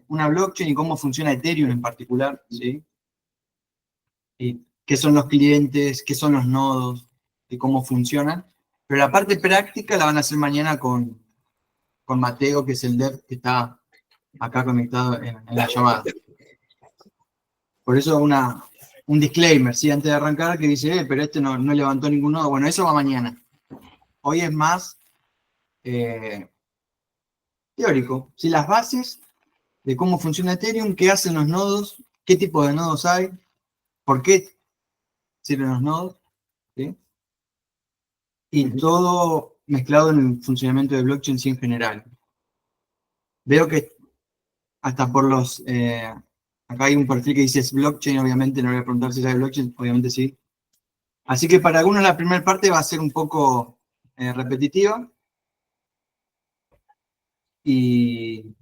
una blockchain y cómo funciona Ethereum en particular, ¿sí? Y qué son los clientes, qué son los nodos, y cómo funcionan. Pero la parte práctica la van a hacer mañana con Mateo, que es el dev que está acá conectado en la llamada. Por eso un disclaimer, ¿sí? Antes de arrancar, que dice, pero este no levantó ningún nodo. Bueno, eso va mañana. Hoy es más teórico. ¿Sí? Las bases de cómo funciona Ethereum, qué hacen los nodos, qué tipo de nodos hay, por qué sirven los nodos, ¿sí? Y todo mezclado en el funcionamiento de blockchain en general. Veo que hasta por los... acá hay un perfil que dice es blockchain, obviamente no voy a preguntar si es blockchain, obviamente sí. Así que para algunos la primera parte va a ser un poco repetitiva y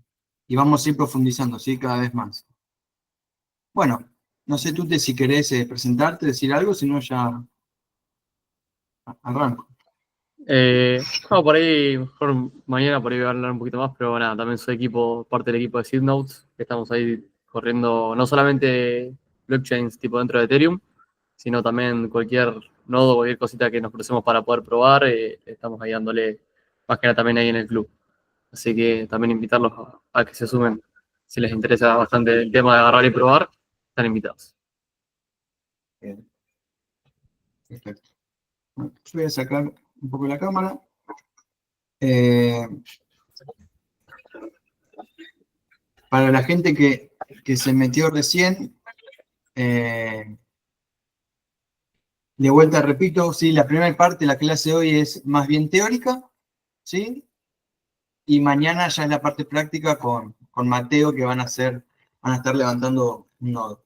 vamos a ir profundizando, ¿sí? Cada vez más. Bueno, no sé tú si querés presentarte, decir algo, si no ya arranco. No, por ahí, mejor mañana por ahí voy a hablar un poquito más, pero nada, también soy parte del equipo de Seednotes, que estamos ahí corriendo no solamente blockchains tipo dentro de Ethereum, sino también cualquier nodo, cualquier cosita que nos crucemos para poder probar, estamos ahí dándole más que nada también ahí en el club. Así que también invitarlos a que se sumen, si les interesa bastante el tema de agarrar y probar, están invitados. Bien. Perfecto. Bueno, yo voy a sacar un poco la cámara. Para la gente que se metió recién, de vuelta repito, ¿sí? La primera parte de la clase de hoy es más bien teórica, ¿sí? Y mañana ya es la parte práctica con Mateo, que van a estar levantando un nodo.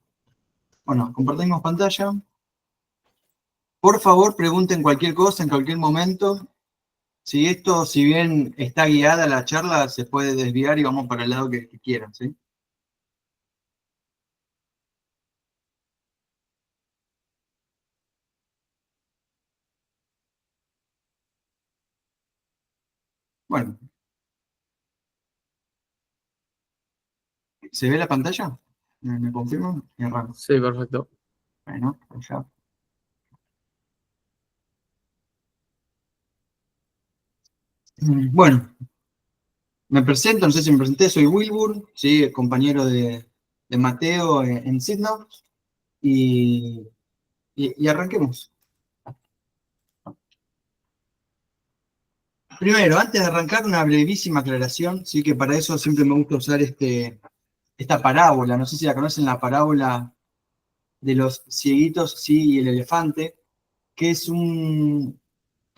Bueno, compartimos pantalla. Por favor, pregunten cualquier cosa en cualquier momento. Si esto, si bien está guiada la charla, se puede desviar y vamos para el lado que quieran, ¿sí? Bueno, ¿se ve la pantalla? ¿Me confirman? Y arranco. Sí, perfecto. Bueno, ya. Bueno, me presento, no sé si me presenté, soy Wilbur, ¿sí? Compañero de Mateo en Sidno, y arranquemos. Primero, antes de arrancar, una brevísima aclaración, ¿sí? Que para eso siempre me gusta usar esta parábola, no sé si la conocen, la parábola de los cieguitos, sí, y el elefante, que es un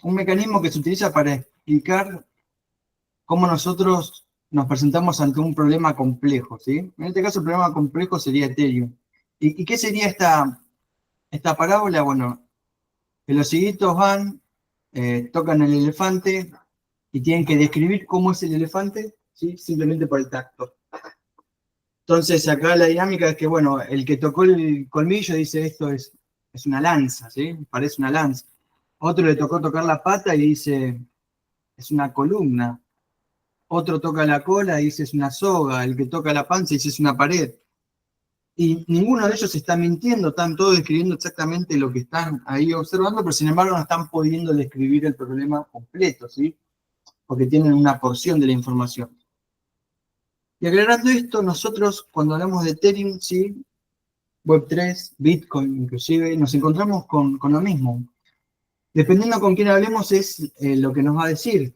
mecanismo que se utiliza para explicar cómo nosotros nos presentamos ante un problema complejo, ¿sí? En este caso el problema complejo sería Ethereum. ¿Y qué sería esta parábola? Bueno, que los cieguitos van, tocan el elefante y tienen que describir cómo es el elefante, ¿sí? Simplemente por el tacto. Entonces acá la dinámica es que, bueno, el que tocó el colmillo dice esto es una lanza, ¿sí? Parece una lanza. Otro le tocó tocar la pata y dice es una columna. Otro toca la cola y dice es una soga. El que toca la panza dice es una pared. Y ninguno de ellos está mintiendo, están todos describiendo exactamente lo que están ahí observando, pero sin embargo no están pudiendo describir el problema completo, ¿sí? Porque tienen una porción de la información. Y aclarando esto, nosotros cuando hablamos de Ethereum, ¿sí? Web3, Bitcoin inclusive, nos encontramos con lo mismo. Dependiendo con quién hablemos es lo que nos va a decir.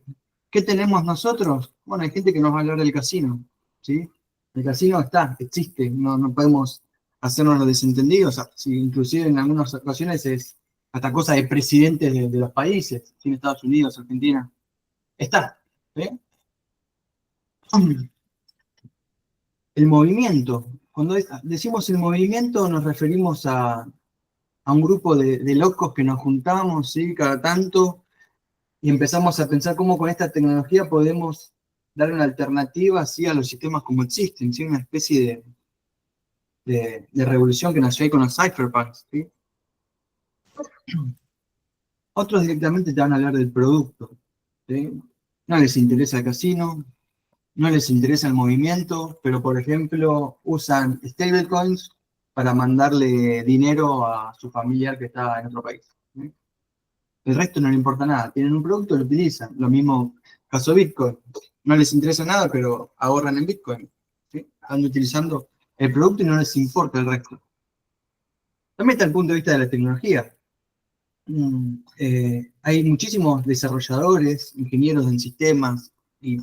¿Qué tenemos nosotros? Bueno, hay gente que nos va a hablar del casino, ¿sí? El casino existe, no podemos hacernos los desentendidos, inclusive en algunas ocasiones es hasta cosa de presidentes de los países, ¿sí? Estados Unidos, Argentina. Está, ¿eh? El movimiento. Cuando decimos el movimiento nos referimos a un grupo de locos que nos juntamos, ¿sí? Cada tanto y empezamos a pensar cómo con esta tecnología podemos dar una alternativa ¿sí? A los sistemas como existen, ¿sí? Una especie de revolución que nació ahí con los cypherpunks. ¿Sí? Otros directamente te van a hablar del producto. ¿Sí? No les interesa el casino, no les interesa el movimiento, pero por ejemplo usan stablecoins para mandarle dinero a su familiar que está en otro país. ¿Sí? El resto no le importa nada. Tienen un producto, lo utilizan. Lo mismo caso Bitcoin. No les interesa nada, pero ahorran en Bitcoin. ¿Sí? Están utilizando el producto y no les importa el resto. También está el punto de vista de la tecnología. Hay muchísimos desarrolladores, ingenieros en sistemas y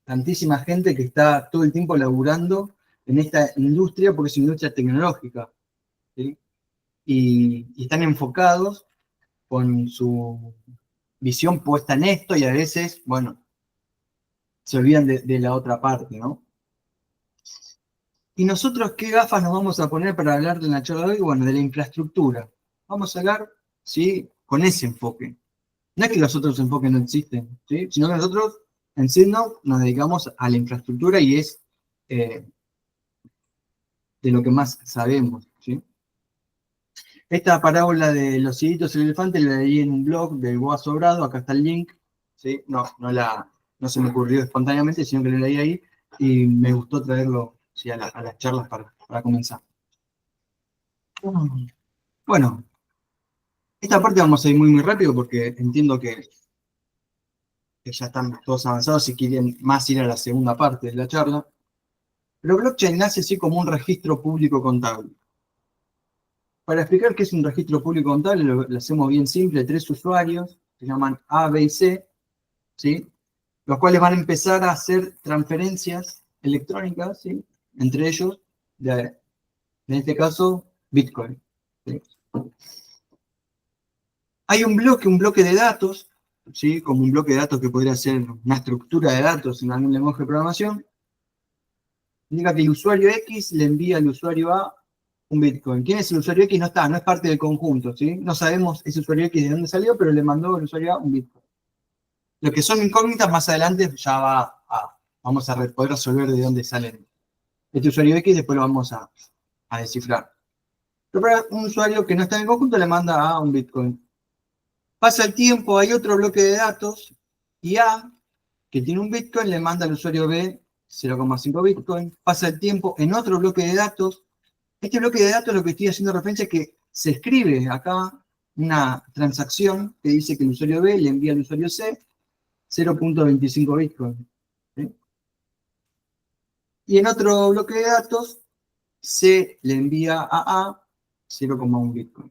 tantísima gente que está todo el tiempo laburando en esta industria porque es una industria tecnológica. ¿Sí? Y están enfocados con su visión puesta en esto y a veces, bueno, se olvidan de la otra parte, ¿no? ¿Y nosotros qué gafas nos vamos a poner para hablar de la charla de hoy? Bueno, de la infraestructura. Vamos a hablar, ¿sí? Con ese enfoque. No es que los otros enfoques no existen, ¿sí? Sino que nosotros en Signal nos dedicamos a la infraestructura y es de lo que más sabemos, ¿sí? Esta parábola de los cieguitos y el elefante la leí en un blog del Boa Sobrado, acá está el link, ¿sí? No se me ocurrió espontáneamente, sino que lo leí ahí y me gustó traerlo, ¿sí? a las charlas para comenzar. Bueno, esta parte vamos a ir muy rápido porque entiendo que ya están todos avanzados y quieren más ir a la segunda parte de la charla. Pero blockchain nace así como un registro público contable. Para explicar qué es un registro público contable, lo hacemos bien simple, 3 usuarios, se llaman A, B y C, ¿sí? Los cuales van a empezar a hacer transferencias electrónicas, ¿sí? Entre ellos, en este caso, Bitcoin. ¿Sí? Hay un bloque de datos, ¿sí? Como un bloque de datos que podría ser una estructura de datos en algún lenguaje de programación. Indica que el usuario X le envía al usuario A un Bitcoin. ¿Quién es el usuario X? No está, no es parte del conjunto, ¿sí? No sabemos ese usuario X de dónde salió, pero le mandó al usuario A un Bitcoin. Lo que son incógnitas, más adelante ya vamos a poder resolver de dónde salen. Este usuario X después lo vamos a descifrar. Pero para un usuario que no está en el conjunto le manda A un Bitcoin. Pasa el tiempo, hay otro bloque de datos y A, que tiene un Bitcoin, le manda al usuario B 0,5 Bitcoin. Pasa el tiempo en otro bloque de datos. Este bloque de datos lo que estoy haciendo referencia es que se escribe acá una transacción que dice que el usuario B le envía al usuario C 0,25 Bitcoin. ¿Sí? Y en otro bloque de datos, C le envía a A 0,1 Bitcoin.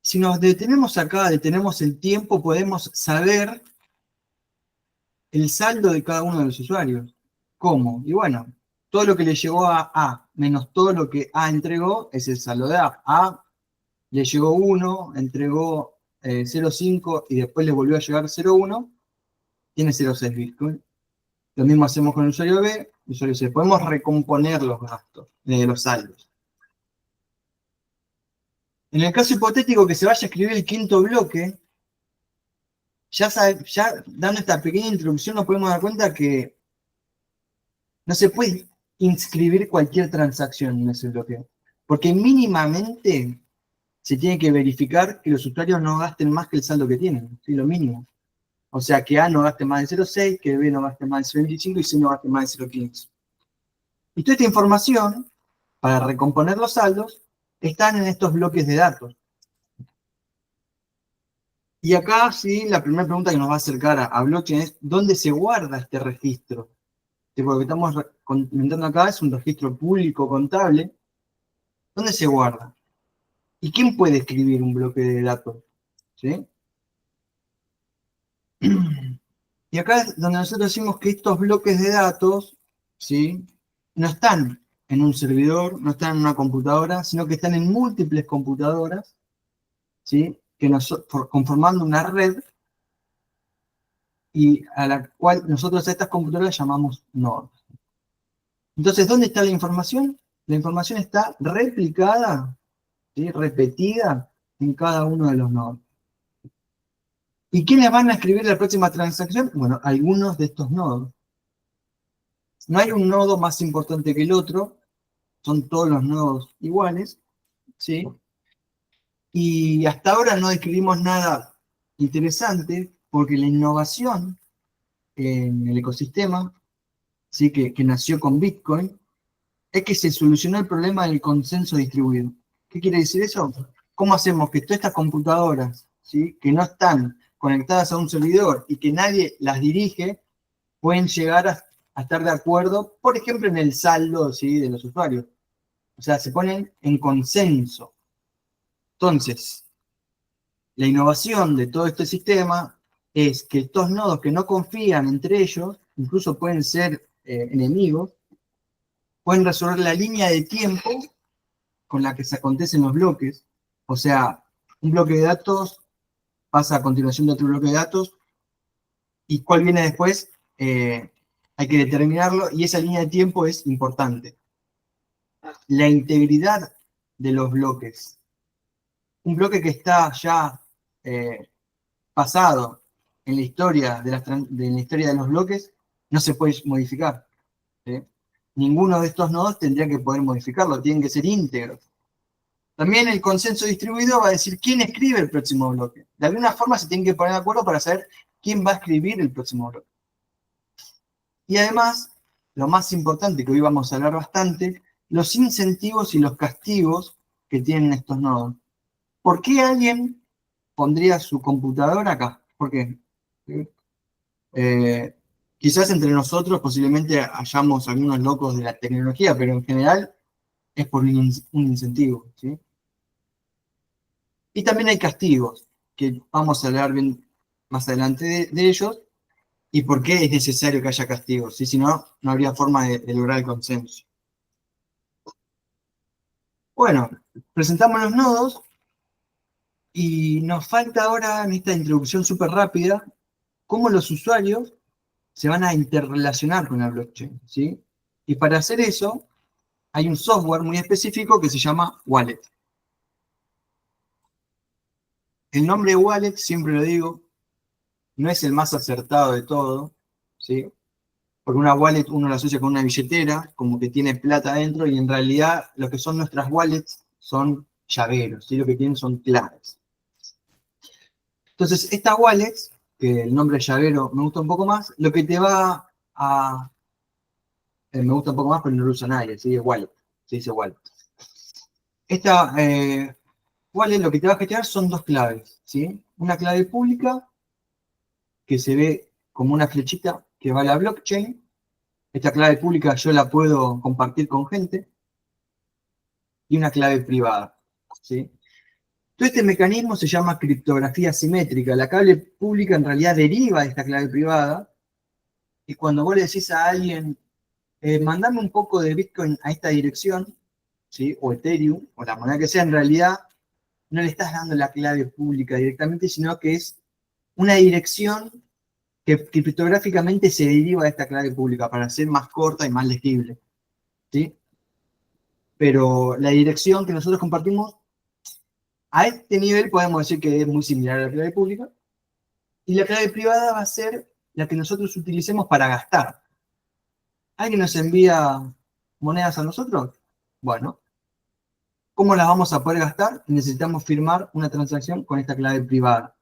Si nos detenemos acá, detenemos el tiempo, podemos saber el saldo de cada uno de los usuarios. ¿Cómo? Y bueno, todo lo que le llegó a A menos todo lo que A entregó es el saldo de A. A le llegó 1, entregó 0,5 y después le volvió a llegar 0,1, tiene 0,6 Bitcoin. Lo mismo hacemos con el usuario B, el usuario C. Podemos recomponer los gastos, los saldos. En el caso hipotético que se vaya a escribir el quinto bloque, ya dando esta pequeña introducción nos podemos dar cuenta que no se puede inscribir cualquier transacción en ese bloque. Porque mínimamente se tiene que verificar que los usuarios no gasten más que el saldo que tienen, ¿sí? Lo mínimo. O sea, que A no gaste más de 0,6, que B no gaste más de 0,25 y C no gaste más de 0,15. Y toda esta información, para recomponer los saldos, están en estos bloques de datos. Y acá, sí, la primera pregunta que nos va a acercar a blockchain es, ¿dónde se guarda este registro? Lo que estamos comentando acá es un registro público contable. ¿Dónde se guarda? ¿Y quién puede escribir un bloque de datos? ¿Sí? Y acá es donde nosotros decimos que estos bloques de datos, ¿sí? No están en un servidor, no están en una computadora, sino que están en múltiples computadoras, ¿sí? Conformando una red y a la cual nosotros a estas computadoras llamamos nodos. Entonces, ¿dónde está la información? La información está replicada, ¿sí? Repetida en cada uno de los nodos. ¿Y quiénes van a escribir la próxima transacción? Bueno, algunos de estos nodos. No hay un nodo más importante que el otro, son todos los nodos iguales, ¿sí? Y hasta ahora no describimos nada interesante porque la innovación en el ecosistema, ¿sí? que nació con Bitcoin, es que se solucionó el problema del consenso distribuido. ¿Qué quiere decir eso? ¿Cómo hacemos que todas estas computadoras, ¿sí? que no están conectadas a un servidor y que nadie las dirige, pueden llegar a estar de acuerdo, por ejemplo, en el saldo, ¿sí? de los usuarios? O sea, se ponen en consenso. Entonces, la innovación de todo este sistema es que estos nodos que no confían entre ellos, incluso pueden ser enemigos, pueden resolver la línea de tiempo con la que se acontecen los bloques. O sea, un bloque de datos pasa a continuación de otro bloque de datos, y cuál viene después hay que determinarlo, y esa línea de tiempo es importante. La integridad de los bloques. Un bloque que está ya pasado en la historia de los bloques no se puede modificar. ¿Sí? Ninguno de estos nodos tendría que poder modificarlo, tienen que ser íntegros. También el consenso distribuido va a decir quién escribe el próximo bloque. De alguna forma se tienen que poner de acuerdo para saber quién va a escribir el próximo bloque. Y además, lo más importante, que hoy vamos a hablar bastante, los incentivos y los castigos que tienen estos nodos. ¿Por qué alguien pondría su computadora acá? ¿Por qué? Quizás entre nosotros posiblemente hayamos algunos locos de la tecnología, pero en general es por un incentivo, ¿sí? Y también hay castigos, que vamos a hablar bien más adelante de ellos, y por qué es necesario que haya castigos, ¿sí? Si no, no habría forma de lograr el consenso. Bueno, presentamos los nodos, y nos falta ahora en esta introducción súper rápida cómo los usuarios se van a interrelacionar con la blockchain, ¿sí? Y para hacer eso, hay un software muy específico que se llama Wallet. El nombre Wallet, siempre lo digo, no es el más acertado de todo, ¿sí? Porque una wallet uno la asocia con una billetera, como que tiene plata adentro, y en realidad lo que son nuestras wallets son llaveros, ¿sí? Lo que tienen son claves. Entonces, esta wallet, que el nombre llavero me gusta un poco más, lo que te va a... me gusta un poco más, pero no lo usa nadie, ¿sí? Es wallet, se dice wallet. Esta wallet lo que te va a gestionar son dos claves, ¿sí? Una clave pública, que se ve como una flechita que va a la blockchain. Esta clave pública yo la puedo compartir con gente. Y una clave privada, ¿sí? Todo este mecanismo se llama criptografía simétrica. La clave pública en realidad deriva de esta clave privada, y cuando vos le decís a alguien, mandame un poco de Bitcoin a esta dirección, ¿sí? O Ethereum, o la moneda que sea, en realidad no le estás dando la clave pública directamente, sino que es una dirección que criptográficamente se deriva de esta clave pública para ser más corta y más legible, ¿sí? Pero la dirección que nosotros compartimos, a este nivel podemos decir que es muy similar a la clave pública, y la clave privada va a ser la que nosotros utilicemos para gastar. ¿Alguien nos envía monedas a nosotros? Bueno, ¿cómo las vamos a poder gastar? Necesitamos firmar una transacción con esta clave privada.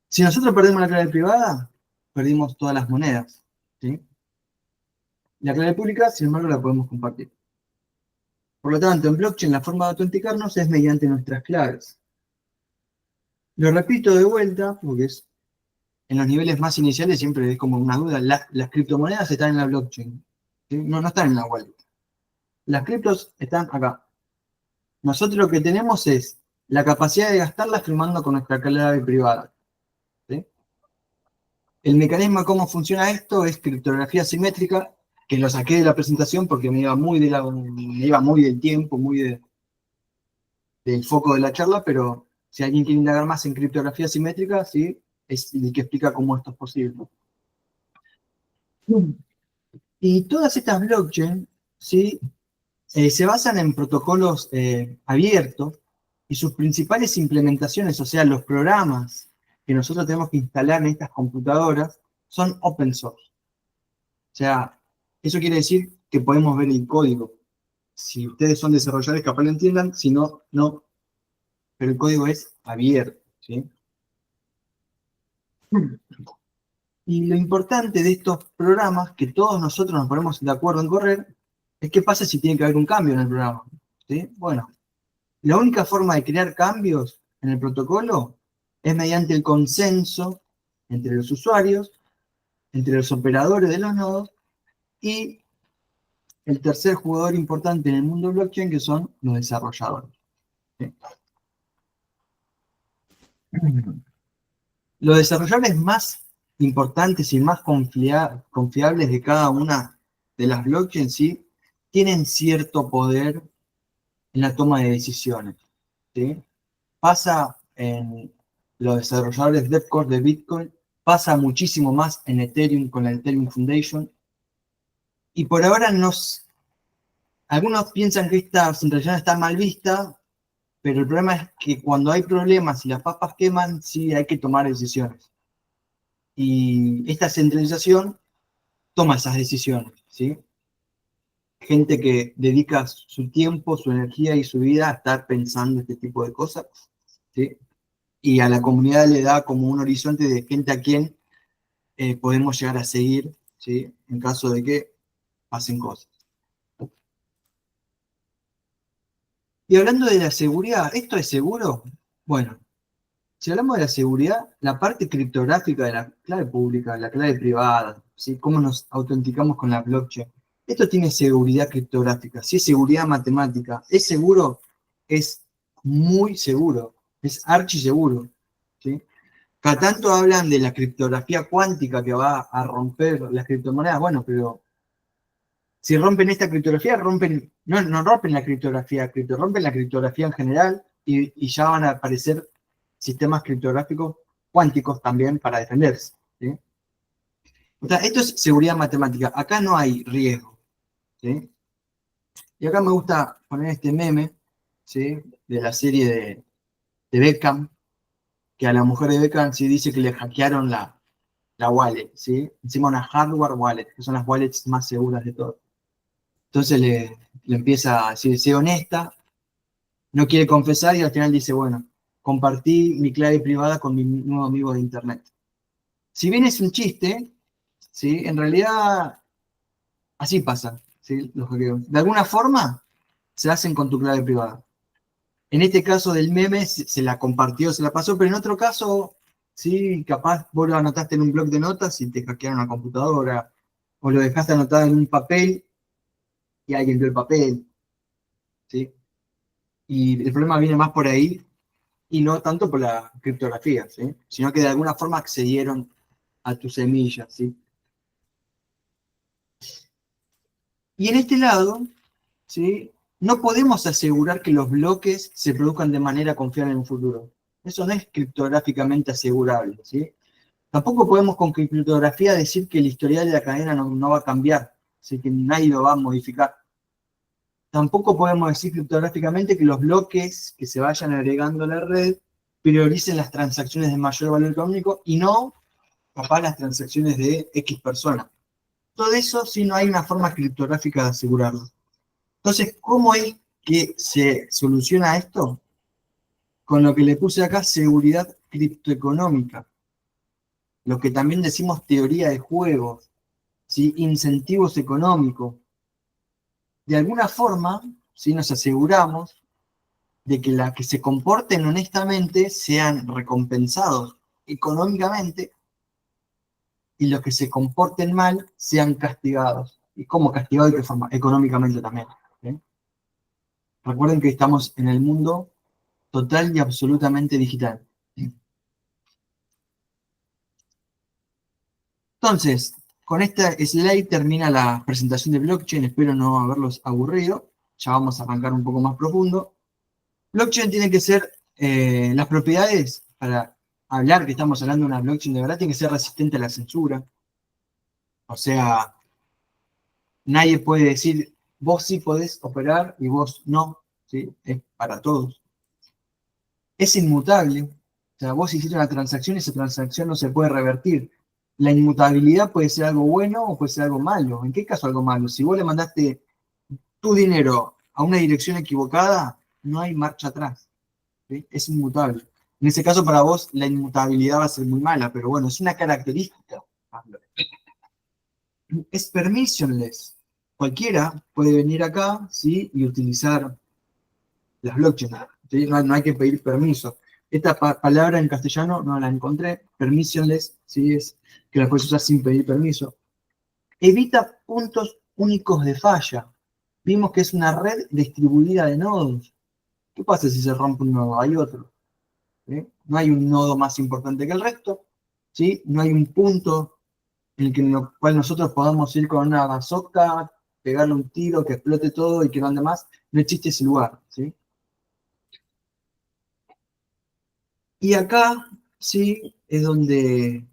Si nosotros perdemos la clave privada, perdimos todas las monedas, ¿sí? La clave pública, sin embargo, la podemos compartir. Por lo tanto, en blockchain la forma de autenticarnos es mediante nuestras claves. Lo repito de vuelta, porque es en los niveles más iniciales siempre es como una duda. Las criptomonedas están en la blockchain, ¿sí? No están en la wallet. Las criptos están acá. Nosotros lo que tenemos es la capacidad de gastarlas firmando con nuestra clave privada, ¿sí? El mecanismo de cómo funciona esto es criptografía simétrica, que lo saqué de la presentación porque me iba muy del tiempo, del foco de la charla, pero si alguien quiere indagar más en criptografía simétrica, sí, es el que explica cómo esto es posible. Y todas estas blockchains, ¿sí? Se basan en protocolos abiertos, y sus principales implementaciones, o sea, los programas que nosotros tenemos que instalar en estas computadoras, son open source. O sea, eso quiere decir que podemos ver el código. Si ustedes son desarrolladores, capaz lo entiendan, si no, no. Pero el código es abierto, ¿sí? Y lo importante de estos programas, que todos nosotros nos ponemos de acuerdo en correr, es qué pasa si tiene que haber un cambio en el programa. ¿Sí? Bueno, la única forma de crear cambios en el protocolo es mediante el consenso entre los usuarios, entre los operadores de los nodos y el tercer jugador importante en el mundo blockchain, que son los desarrolladores. ¿Sí? Los desarrolladores más importantes y más confiables de cada una de las blockchains, ¿sí? Tienen cierto poder en la toma de decisiones. ¿Sí? Pasa en los desarrolladores DevCore de Bitcoin, pasa muchísimo más en Ethereum con la Ethereum Foundation. Y por ahora algunos piensan que esta centralización está mal vista, pero el problema es que cuando hay problemas y las papas queman, sí hay que tomar decisiones. Y esta centralización toma esas decisiones, ¿sí? Gente que dedica su tiempo, su energía y su vida a estar pensando este tipo de cosas, ¿sí? Y a la comunidad le da como un horizonte de gente a quien podemos llegar a seguir, ¿sí? En caso de que pasen cosas. Y hablando de la seguridad, ¿esto es seguro? Bueno, si hablamos de la seguridad, la parte criptográfica de la clave pública, la clave privada, ¿sí? Cómo nos autenticamos con la blockchain. Esto tiene seguridad criptográfica, si es seguridad matemática, ¿es seguro? Es muy seguro, es archiseguro, ¿sí? Cada tanto hablan de la criptografía cuántica que va a romper las criptomonedas, bueno, pero si rompen esta criptografía, no rompen la criptografía, rompen la criptografía en general y ya van a aparecer sistemas criptográficos cuánticos también para defenderse. ¿Sí? O sea, esto es seguridad matemática. Acá no hay riesgo. ¿Sí? Y acá me gusta poner este meme, ¿sí? De la serie de Beckham, que a la mujer de Beckham sí dice que le hackearon la wallet, ¿sí? Encima una hardware wallet, que son las wallets más seguras de todas. Entonces le empieza a decir, sé honesta, no quiere confesar y al final dice, bueno, compartí mi clave privada con mi nuevo amigo de internet. Si bien es un chiste, ¿sí? En realidad así pasa, ¿sí? Los hackeos. De alguna forma se hacen con tu clave privada. En este caso del meme se la compartió, se la pasó, pero en otro caso, sí, capaz vos lo anotaste en un bloc de notas y te hackearon la computadora, o lo dejaste anotado en un papel y alguien vio el papel, ¿sí? Y el problema viene más por ahí y no tanto por la criptografía, ¿sí? Sino que de alguna forma accedieron a tu semilla, ¿sí? Y en este lado, ¿sí? No podemos asegurar que los bloques se produzcan de manera confiable en un futuro. Eso no es criptográficamente asegurable, ¿sí? Tampoco podemos con criptografía decir que el historial de la cadena no va a cambiar, ¿sí? Que nadie lo va a modificar. Tampoco podemos decir criptográficamente que los bloques que se vayan agregando a la red prioricen las transacciones de mayor valor económico y no, capaz, las transacciones de X persona. Todo eso sí no hay una forma criptográfica de asegurarlo. Entonces, ¿cómo es que se soluciona esto? Con lo que le puse acá, seguridad criptoeconómica. Lo que también decimos teoría de juegos, ¿sí? Incentivos económicos. De alguna forma, ¿sí? Nos aseguramos de que las que se comporten honestamente sean recompensados económicamente y los que se comporten mal sean castigados. ¿Y cómo castigados? ¿De qué forma? Económicamente también. ¿Sí? Recuerden que estamos en el mundo total y absolutamente digital. Entonces, con esta slide termina la presentación de blockchain. Espero no haberlos aburrido. Ya vamos a arrancar un poco más profundo. Blockchain tiene que ser, las propiedades, para hablar que estamos hablando de una blockchain de verdad, tiene que ser resistente a la censura. O sea, nadie puede decir, vos sí podés operar y vos no, ¿sí? Es para todos. Es inmutable. O sea, vos hiciste una transacción y esa transacción no se puede revertir. La inmutabilidad puede ser algo bueno o puede ser algo malo. ¿En qué caso algo malo? Si vos le mandaste tu dinero a una dirección equivocada, no hay marcha atrás. ¿Sí? Es inmutable. En ese caso, para vos, la inmutabilidad va a ser muy mala, pero bueno, es una característica. Es permissionless. Cualquiera puede venir acá, ¿sí? Y utilizar las blockchains, ¿sí? No hay que pedir permiso. Esta palabra en castellano no la encontré. Permissionless, ¿sí? Es que la puedes usar sin pedir permiso. Evita puntos únicos de falla. Vimos que es una red distribuida de nodos. ¿Qué pasa si se rompe un nodo? Hay otro. ¿Sí? No hay un nodo más importante que el resto. ¿Sí? No hay un punto en el cual nosotros podamos ir con una bazooka, pegarle un tiro, que explote todo y que no ande más. No existe ese lugar. ¿Sí? Y acá, sí, es donde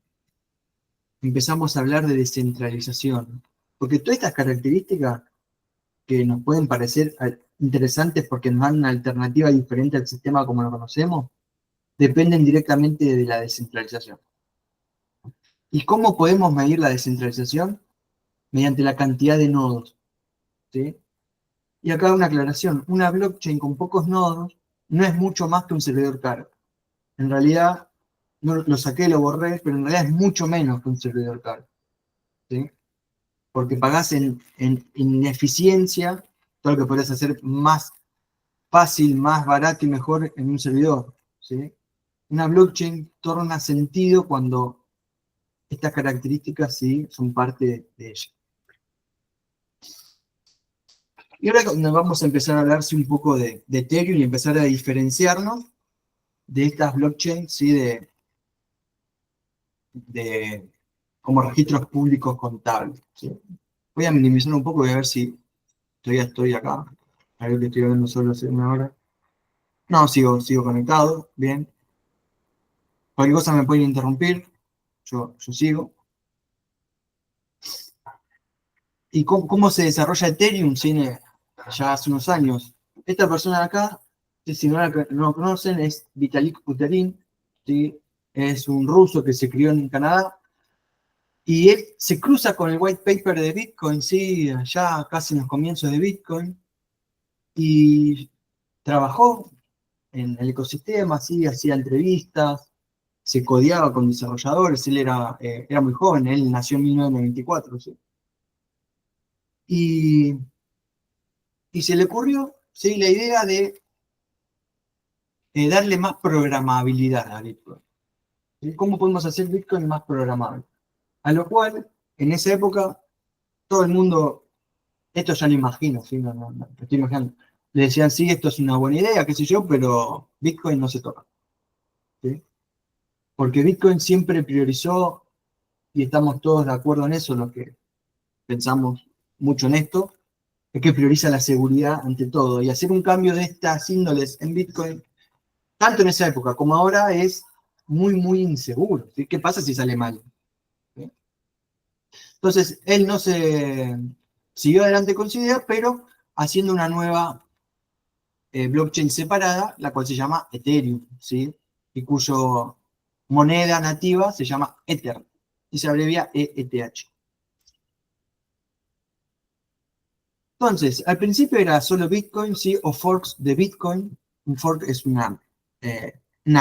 empezamos a hablar de descentralización. Porque todas estas características que nos pueden parecer interesantes porque nos dan una alternativa diferente al sistema como lo conocemos, dependen directamente de la descentralización. ¿Y cómo podemos medir la descentralización? Mediante la cantidad de nodos. ¿Sí? Y acá una aclaración. Una blockchain con pocos nodos no es mucho más que un servidor caro. En realidad, no lo saqué, lo borré, pero en realidad es mucho menos que un servidor caro. ¿Sí? Porque pagás en ineficiencia todo lo que podés hacer más fácil, más barato y mejor en un servidor. ¿Sí? Una blockchain torna sentido cuando estas características sí son parte de ella. Y ahora nos vamos a empezar a hablarse un poco de Ethereum y empezar a diferenciarnos de estas blockchains, ¿sí? de como registros públicos contables. ¿Sí? Voy a minimizar un poco y a ver si todavía estoy acá. A ver que estoy hablando solo hace una hora. No, sigo conectado, bien. Cualquier cosa me pueden interrumpir, yo sigo. ¿Y cómo se desarrolla Ethereum? ¿Sí? Ya hace unos años. Esta persona de acá, si no lo conocen, es Vitalik Buterin, ¿sí? Es un ruso que se crió en Canadá, y él se cruza con el white paper de Bitcoin, ¿sí? Ya casi en los comienzos de Bitcoin, y trabajó en el ecosistema, ¿sí? Hacía entrevistas, se codeaba con desarrolladores, él era muy joven, él nació en 1994, ¿sí? Y, y se le ocurrió, ¿sí? La idea de darle más programabilidad a Bitcoin. ¿Sí? ¿Cómo podemos hacer Bitcoin más programable? A lo cual, en esa época, todo el mundo, esto ya lo imagino, ¿sí? No, estoy imaginando, le decían, sí, esto es una buena idea, qué sé yo, pero Bitcoin no se toca. ¿Sí? Porque Bitcoin siempre priorizó, y estamos todos de acuerdo en eso, los que pensamos mucho en esto, es que prioriza la seguridad ante todo. Y hacer un cambio de estas índoles en Bitcoin, tanto en esa época como ahora, es muy, muy inseguro. ¿Sí? ¿Qué pasa si sale mal? ¿Sí? Entonces, él no se siguió adelante con su idea, pero haciendo una nueva blockchain separada, la cual se llama Ethereum, ¿sí? Y cuyo moneda nativa se llama Ether, y se abrevia EETH. Entonces, al principio era solo Bitcoin, ¿sí? O forks de Bitcoin. Un fork es una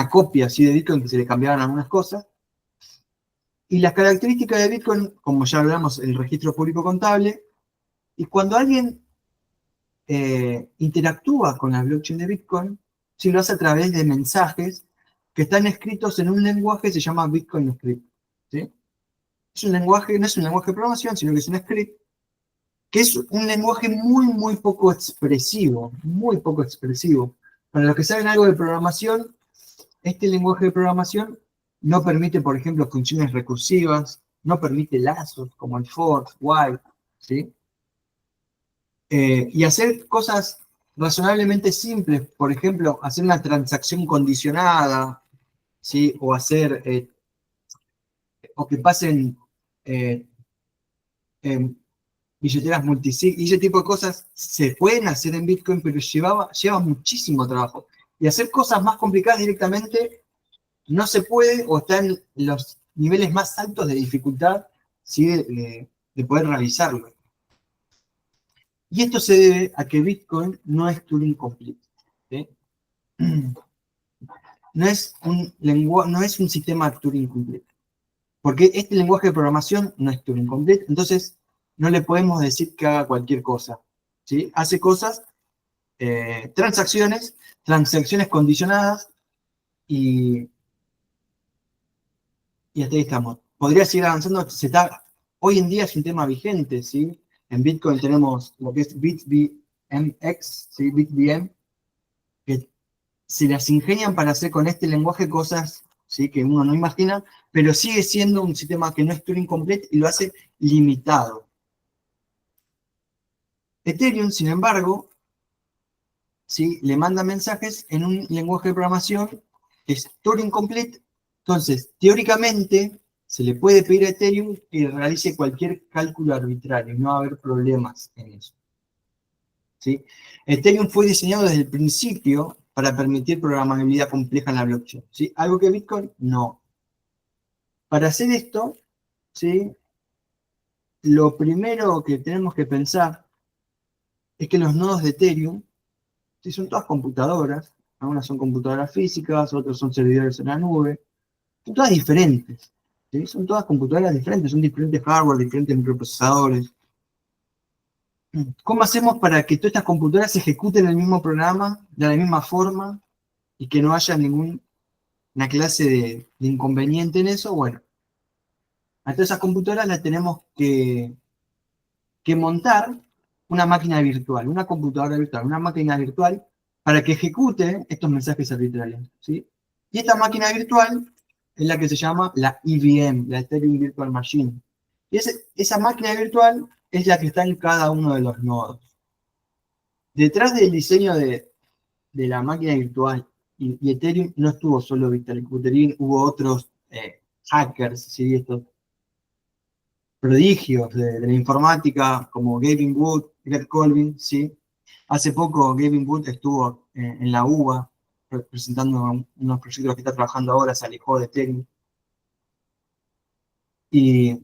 copia, ¿sí? De Bitcoin que se le cambiaban algunas cosas. Y las características de Bitcoin, como ya hablamos, el registro público contable. Y cuando alguien interactúa con la blockchain de Bitcoin, sí lo hace a través de mensajes que están escritos en un lenguaje que se llama Bitcoin Script. ¿Sí? Es un lenguaje, no es un lenguaje de programación, sino que es un script, que es un lenguaje muy, muy poco expresivo, muy poco expresivo. Para los que saben algo de programación, este lenguaje de programación no permite, por ejemplo, funciones recursivas, no permite lazos como el for, while, ¿sí? Y hacer cosas razonablemente simples, por ejemplo, hacer una transacción condicionada, ¿sí? O hacer, o que pasen eh, em, billeteras multisig, y ese tipo de cosas se pueden hacer en Bitcoin, pero lleva muchísimo trabajo. Y hacer cosas más complicadas directamente no se puede, o está en los niveles más altos de dificultad, ¿sí? De poder realizarlo. Y esto se debe a que Bitcoin no es Turing complete. ¿Sí? No es un sistema Turing completo. Porque este lenguaje de programación no es Turing Complete, entonces no le podemos decir que haga cualquier cosa, ¿sí? Hace cosas, transacciones condicionadas, y hasta ahí estamos. Podría seguir avanzando, hoy en día es un tema vigente, ¿sí? En Bitcoin tenemos lo que es BitBMX, ¿sí? BitBM, que se las ingenian para hacer con este lenguaje cosas, ¿sí? Que uno no imagina, pero sigue siendo un sistema que no es Turing Complete y lo hace limitado. Ethereum, sin embargo, ¿sí? Le manda mensajes en un lenguaje de programación que es Turing Complete. Entonces, teóricamente, se le puede pedir a Ethereum que realice cualquier cálculo arbitrario, no va a haber problemas en eso, ¿sí? Ethereum fue diseñado desde el principio para permitir programabilidad compleja en la blockchain, ¿sí? Algo que Bitcoin no. Para hacer esto, ¿sí? Lo primero que tenemos que pensar es que los nodos de Ethereum, ¿sí? Son todas computadoras, algunas son computadoras físicas, otras son servidores en la nube, son todas diferentes, ¿sí? Son todas computadoras diferentes, son diferentes hardware, diferentes microprocesadores. ¿Cómo hacemos para que todas estas computadoras ejecuten el mismo programa de la misma forma y que no haya ninguna clase de inconveniente en eso? Bueno, a todas esas computadoras las tenemos que montar una máquina virtual, una computadora virtual, una máquina virtual para que ejecute estos mensajes arbitrarios, ¿sí? Y esta máquina virtual es la que se llama la EVM, la Ethereum Virtual Machine. Y esa máquina virtual es la que está en cada uno de los nodos. Detrás del diseño de la máquina virtual y Ethereum no estuvo solo Vitalik Buterin, hubo otros hackers, ¿sí? Estos prodigios de la informática como Gavin Wood, Greg Colvin, ¿sí? Hace poco Gavin Wood estuvo en la UBA presentando unos proyectos que está trabajando ahora, se alejó de Ethereum. Y,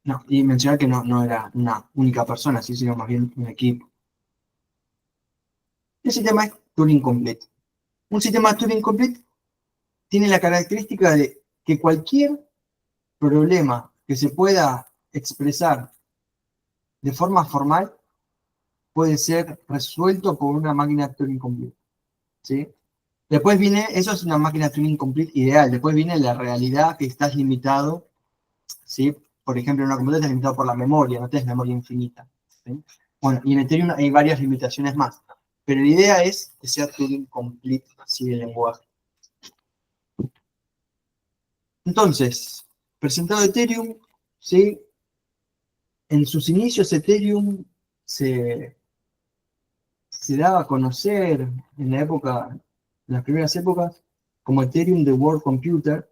no, y mencionar que no era una única persona, ¿sí? Sino más bien un equipo. El sistema es Turing Complete. Un sistema Turing Complete tiene la característica de que cualquier problema que se pueda expresar de forma formal puede ser resuelto por una máquina Turing Complete, ¿sí? Después viene, eso es una máquina Turing Complete ideal, después viene la realidad que estás limitado, ¿sí? Por ejemplo, en una computadora estás limitado por la memoria, no tienes memoria infinita, ¿sí? Bueno, y en Ethereum hay varias limitaciones más, pero la idea es que sea Turing Complete, así el lenguaje. Entonces, presentado Ethereum, ¿sí? En sus inicios Ethereum se daba a conocer en la época, en las primeras épocas, como Ethereum The World Computer.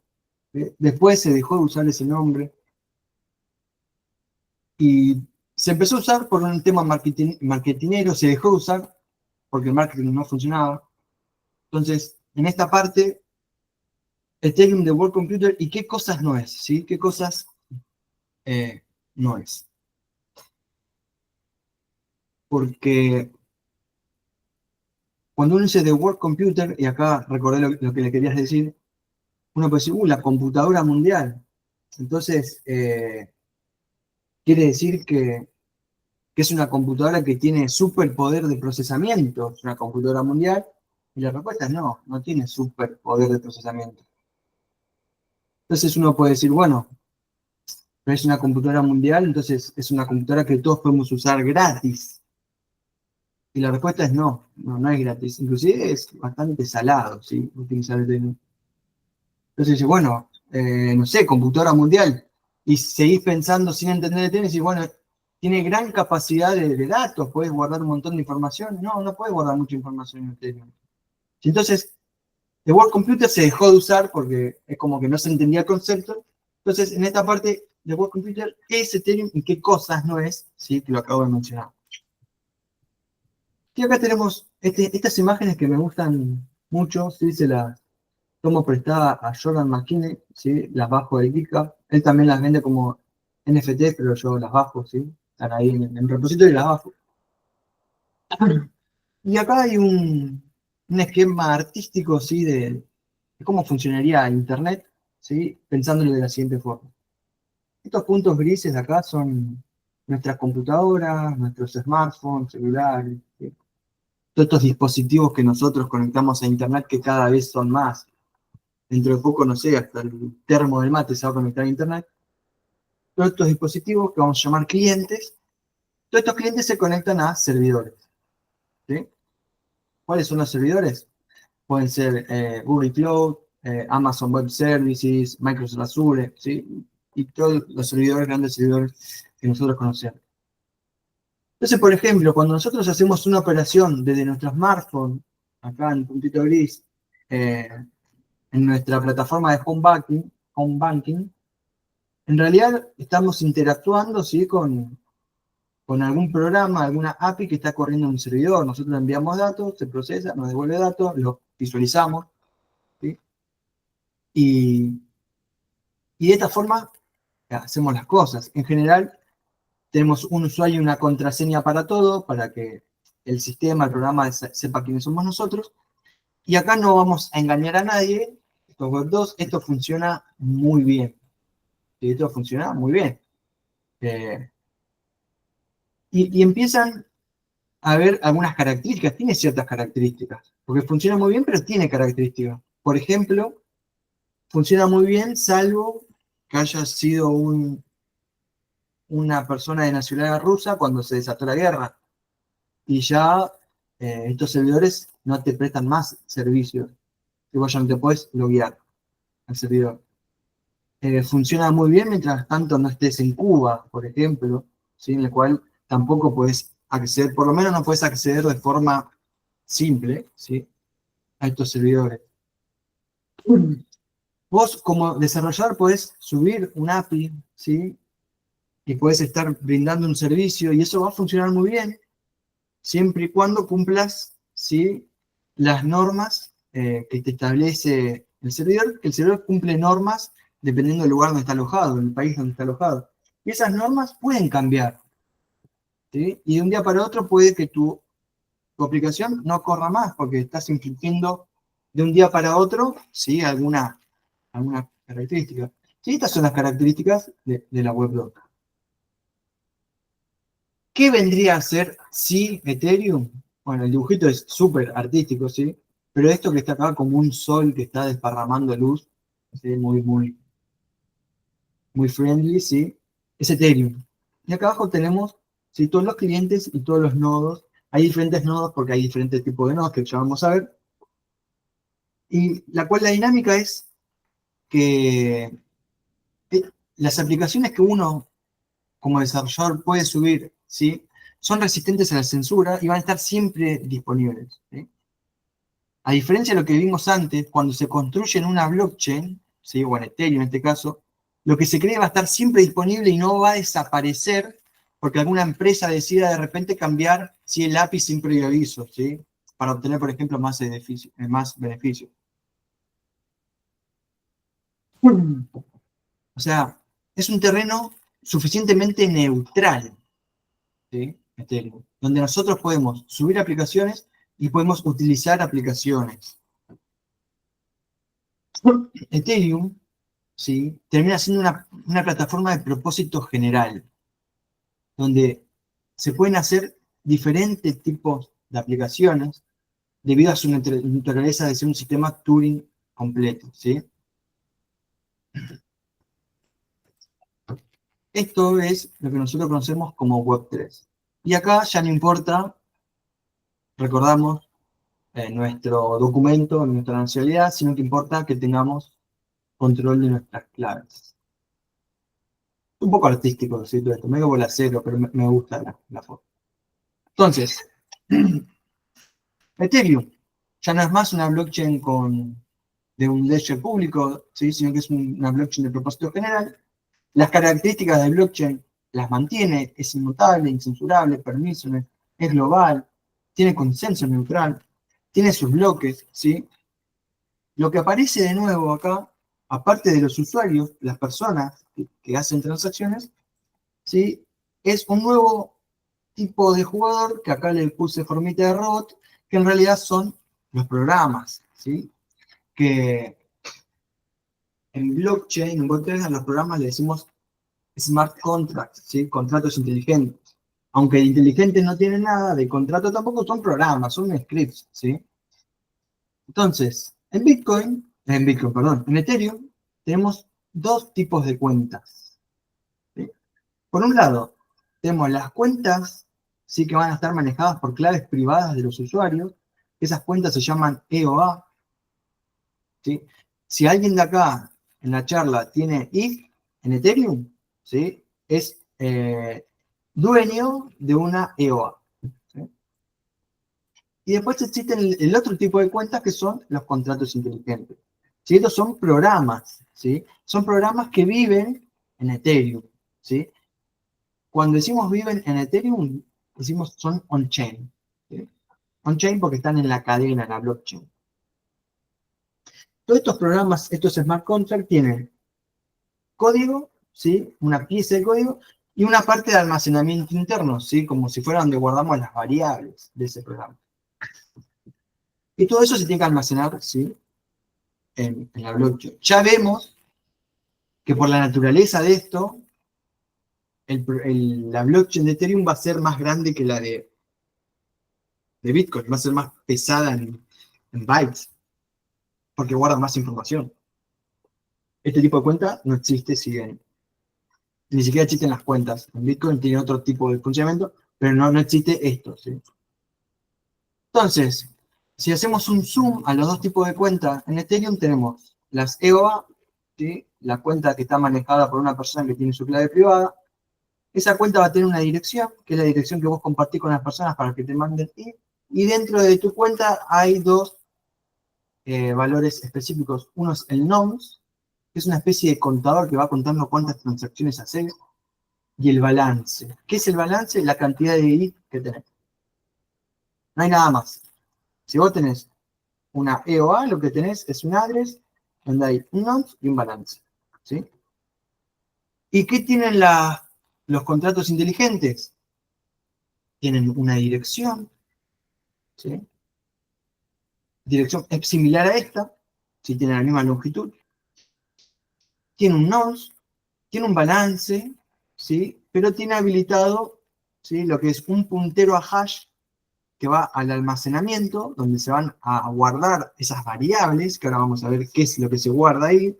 Después se dejó de usar ese nombre y se empezó a usar por un tema marketinero, se dejó de usar porque el marketing no funcionaba. Entonces, en esta parte, Ethereum The World Computer, ¿y qué cosas no es? ¿Sí? ¿Qué cosas no es? Porque cuando uno dice The World Computer, y acá recordé lo que le querías decir, uno puede decir, la computadora mundial. Entonces, quiere decir que es una computadora que tiene superpoder de procesamiento, es una computadora mundial, y la respuesta es no, no tiene superpoder de procesamiento. Entonces uno puede decir, bueno, pero es una computadora mundial, entonces es una computadora que todos podemos usar gratis. Y la respuesta es no es gratis. Inclusive es bastante salado, ¿sí? Utilizar el término. Entonces dice, bueno, no sé, computadora mundial. Y seguís pensando sin entender el tema y decís, bueno, tiene gran capacidad de datos, puedes guardar un montón de información. No puedes guardar mucha información en Ethereum. Entonces, el World Computer se dejó de usar porque es como que no se entendía el concepto. Entonces, en esta parte de World Computer, ¿qué es Ethereum y qué cosas no es? Sí, que lo acabo de mencionar. Y acá tenemos estas imágenes que me gustan mucho, ¿sí? Se las tomo prestada a Jordan McKinney, ¿sí? Las bajo de GitHub. Él también las vende como NFT, pero yo las bajo, ¿sí? Están ahí en el repositorio y las bajo. Y acá hay un esquema artístico, ¿sí? De cómo funcionaría Internet. ¿sí? Pensándolo de la siguiente forma. Estos puntos grises de acá son nuestras computadoras, nuestros smartphones, celulares, ¿sí? Todos estos dispositivos que nosotros conectamos a Internet que cada vez son más. Dentro de poco, no sé, hasta el termo del mate se va a conectar a Internet. Todos estos dispositivos que vamos a llamar clientes, todos estos clientes se conectan a servidores, ¿sí? ¿Cuáles son los servidores? Pueden ser Google Cloud, Amazon Web Services, Microsoft Azure, ¿sí? Y todos los servidores, grandes servidores que nosotros conocemos. Entonces, por ejemplo, cuando nosotros hacemos una operación desde nuestro smartphone, acá en el puntito gris, en nuestra plataforma de home banking, en realidad estamos interactuando, ¿sí? con algún programa, alguna API que está corriendo en un servidor. Nosotros enviamos datos, se procesa, nos devuelve datos, los visualizamos, ¿sí? Y de esta forma hacemos las cosas. En general, tenemos un usuario y una contraseña para todo, para que el sistema, el programa sepa quiénes somos nosotros. Y acá no vamos a engañar a nadie. Esto es Web 2, esto funciona muy bien. ¿Sí? Esto funciona muy bien. Y empiezan a ver algunas características, tiene ciertas características, porque funciona muy bien, pero tiene características. Por ejemplo, funciona muy bien salvo que haya sido una persona de nacionalidad rusa cuando se desató la guerra. Y ya estos servidores no te prestan más servicios, que vos ya no te puedes loguear al servidor. Funciona muy bien mientras tanto no estés en Cuba, por ejemplo, ¿sí? En el cual tampoco puedes acceder, por lo menos no puedes acceder de forma simple, ¿sí? A estos servidores. Vos como desarrollador podés subir un API, ¿sí? Y podés estar brindando un servicio y eso va a funcionar muy bien siempre y cuando cumplas, ¿sí? Las normas que te establece el servidor, que el servidor cumple normas dependiendo del lugar donde está alojado, del país donde está alojado. Y esas normas pueden cambiar, ¿sí? Y de un día para otro puede que tu aplicación no corra más porque estás infringiendo de un día para otro, ¿sí? alguna característica. Sí, estas son las características de la web 2. ¿Qué vendría a ser si Ethereum? Bueno, el dibujito es súper artístico, ¿sí? Pero esto que está acá como un sol que está desparramando luz, ¿sí? Muy friendly, ¿sí? Es Ethereum. Y acá abajo tenemos, ¿sí? Todos los clientes y todos los nodos. Hay diferentes nodos porque hay diferentes tipos de nodos que ya vamos a ver. Y la dinámica es que las aplicaciones que uno como desarrollador puede subir, ¿sí? Son resistentes a la censura y van a estar siempre disponibles, ¿sí? A diferencia de lo que vimos antes, cuando se construye en una blockchain, ¿sí? O en Ethereum en este caso, lo que se cree va a estar siempre disponible y no va a desaparecer porque alguna empresa decida de repente cambiar, ¿sí? El API sin previo aviso, ¿sí? Para obtener, por ejemplo, más beneficios. O sea, es un terreno suficientemente neutral, ¿sí? Ethereum, donde nosotros podemos subir aplicaciones y podemos utilizar aplicaciones. Ethereum, ¿sí? Termina siendo una plataforma de propósito general, donde se pueden hacer diferentes tipos de aplicaciones debido a su naturaleza de ser un sistema Turing completo, ¿sí? Esto es lo que nosotros conocemos como Web 3. Y acá ya no importa, recordamos, nuestro documento, nuestra nacionalidad, sino que importa que tengamos control de nuestras claves. Un poco artístico, ¿cierto? Esto, medio bolacero, pero me gusta la forma. Entonces, Ethereum ya no es más una blockchain de un ledger público, ¿sí? Sino que es una blockchain de propósito general. Las características de blockchain las mantiene, es inmutable, incensurable, permissible, es global, tiene consenso neutral, tiene sus bloques, ¿sí? Lo que aparece de nuevo acá, aparte de los usuarios, las personas que hacen transacciones, ¿sí? Es un nuevo tipo de jugador, que acá le puse formita de robot, que en realidad son los programas, ¿sí? Que en blockchain, a los programas le decimos smart contracts, ¿sí? Contratos inteligentes. Aunque de inteligente no tiene nada, de contrato tampoco son programas, son scripts, ¿sí? Entonces, perdón, en Ethereum tenemos dos tipos de cuentas, ¿sí? Por un lado, tenemos las cuentas, sí, que van a estar manejadas por claves privadas de los usuarios. Esas cuentas se llaman EOA, ¿sí? Si alguien de acá en la charla tiene ETH en Ethereum, ¿sí? Es dueño de una EOA. ¿Sí? Y después existen el otro tipo de cuentas que son los contratos inteligentes. ¿Sí? Estos son programas, ¿sí? Son programas que viven en Ethereum, ¿sí? Cuando decimos viven en Ethereum, decimos son on-chain, ¿sí? On-chain porque están en la cadena, en la blockchain. Todos estos programas, estos smart contracts, tienen código, ¿sí? Una pieza de código y una parte de almacenamiento interno, ¿sí? Como si fuera donde guardamos las variables de ese programa. Y todo eso se tiene que almacenar, ¿sí? En la blockchain. Ya vemos que por la naturaleza de esto, la blockchain de Ethereum va a ser más grande que la de Bitcoin, va a ser más pesada en bytes, porque guarda más información. Este tipo de cuenta no existe, ni siquiera existen las cuentas. En Bitcoin tiene otro tipo de funcionamiento, pero no existe esto, ¿sí? Entonces, si hacemos un zoom a los dos tipos de cuentas, en Ethereum tenemos las EOA, ¿sí? La cuenta que está manejada por una persona que tiene su clave privada. Esa cuenta va a tener una dirección, que es la dirección que vos compartís con las personas para que te manden ETH. Y dentro de tu cuenta hay dos valores específicos. Uno es el nonce, que es una especie de contador que va contando cuántas transacciones haces, y el balance. ¿Qué es el balance? La cantidad de ETH que tenés. No hay nada más. Si vos tenés una EOA, lo que tenés es un address donde hay un nonce y un balance, ¿sí? ¿Y qué tienen los contratos inteligentes? Tienen una dirección, ¿sí? Dirección es similar a esta, si tiene la misma longitud. Tiene un nonce, tiene un balance, ¿sí? Pero tiene habilitado, ¿sí? Lo que es un puntero a hash que va al almacenamiento, donde se van a guardar esas variables, que ahora vamos a ver qué es lo que se guarda ahí,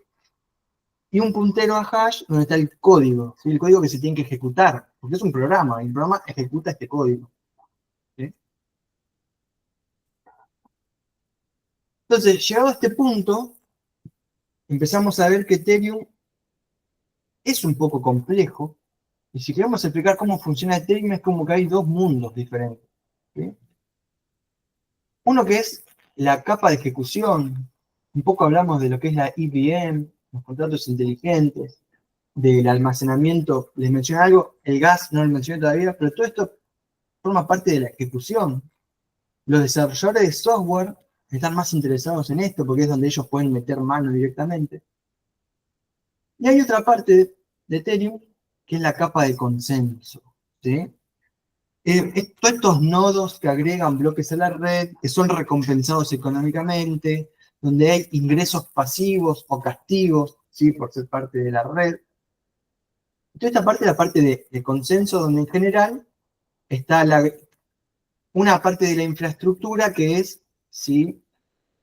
y un puntero a hash donde está el código, ¿sí? El código que se tiene que ejecutar, porque es un programa, y el programa ejecuta este código, ¿sí? Entonces, llegado a este punto, empezamos a ver que Ethereum es un poco complejo, y si queremos explicar cómo funciona Ethereum es como que hay dos mundos diferentes, ¿sí? Uno que es la capa de ejecución, un poco hablamos de lo que es la EVM, los contratos inteligentes, del almacenamiento, les mencioné algo, el gas no lo mencioné todavía, pero todo esto forma parte de la ejecución. Los desarrolladores de software están más interesados en esto porque es donde ellos pueden meter mano directamente. Y hay otra parte de Ethereum que es la capa de consenso, ¿sí? Todos estos nodos que agregan bloques a la red, que son recompensados económicamente, donde hay ingresos pasivos o castigos, ¿sí? Por ser parte de la red. Toda esta parte es la parte de consenso, donde en general está una parte de la infraestructura que es, ¿sí?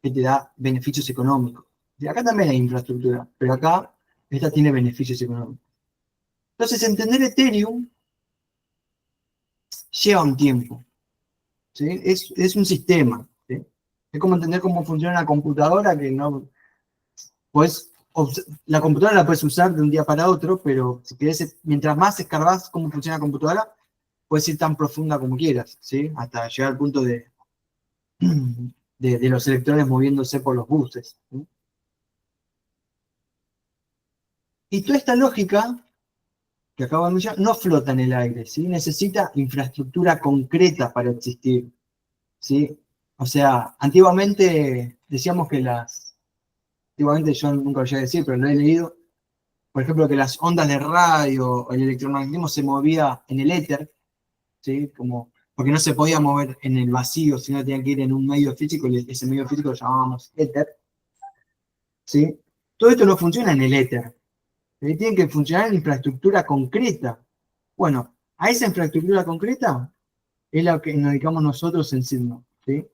Que te da beneficios económicos. Y acá también hay infraestructura, pero acá esta tiene beneficios económicos. Entonces, entender Ethereum lleva un tiempo, ¿sí? Es un sistema, ¿sí? Es como entender cómo funciona una computadora que no... Pues, la computadora la puedes usar de un día para otro, pero si querés, mientras más escarbás cómo funciona la computadora, puedes ir tan profunda como quieras, ¿sí? Hasta llegar al punto de los electrones moviéndose por los buses, ¿sí? Y toda esta lógica que acabo de mencionar no flota en el aire, ¿sí? Necesita infraestructura concreta para existir, ¿sí? O sea, antiguamente decíamos que antiguamente yo nunca lo llegué a decir, pero lo he leído, por ejemplo, que las ondas de radio o el electromagnetismo se movía en el éter, ¿sí? Porque no se podía mover en el vacío, sino tenía que ir en un medio físico, y ese medio físico lo llamábamos éter, ¿sí? Todo esto no funciona en el éter. Tiene que funcionar en infraestructura concreta. Bueno, a esa infraestructura concreta es la que nos dedicamos nosotros en Signo, ¿sí?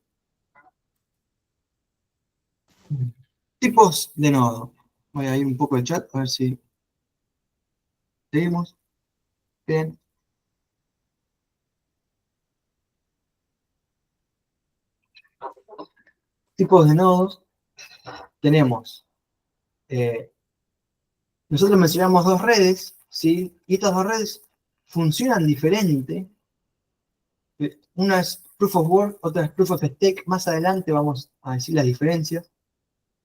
Tipos de nodo. Voy a ir un poco de chat, a ver si seguimos. Bien. Tipos de nodos. Tenemos, nosotros mencionamos dos redes, ¿sí? Y estas dos redes funcionan diferente. Una es Proof of Work, otra es Proof of Stake. Más adelante vamos a decir las diferencias.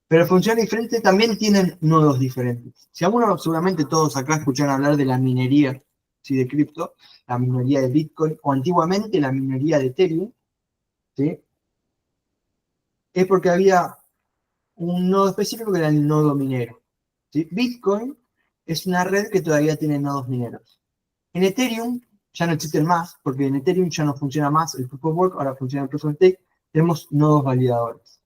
Pero funcionan diferente, también tienen nodos diferentes. Si alguno, seguramente todos acá escucharon hablar de la minería, ¿sí? De cripto, la minería de Bitcoin, o antiguamente la minería de Ethereum, ¿sí? Es porque había un nodo específico que era el nodo minero, ¿sí? Bitcoin es una red que todavía tiene nodos mineros. En Ethereum ya no existen más, porque en Ethereum ya no funciona más el Proof of Work, ahora funciona el Proof of Stake, tenemos nodos validadores.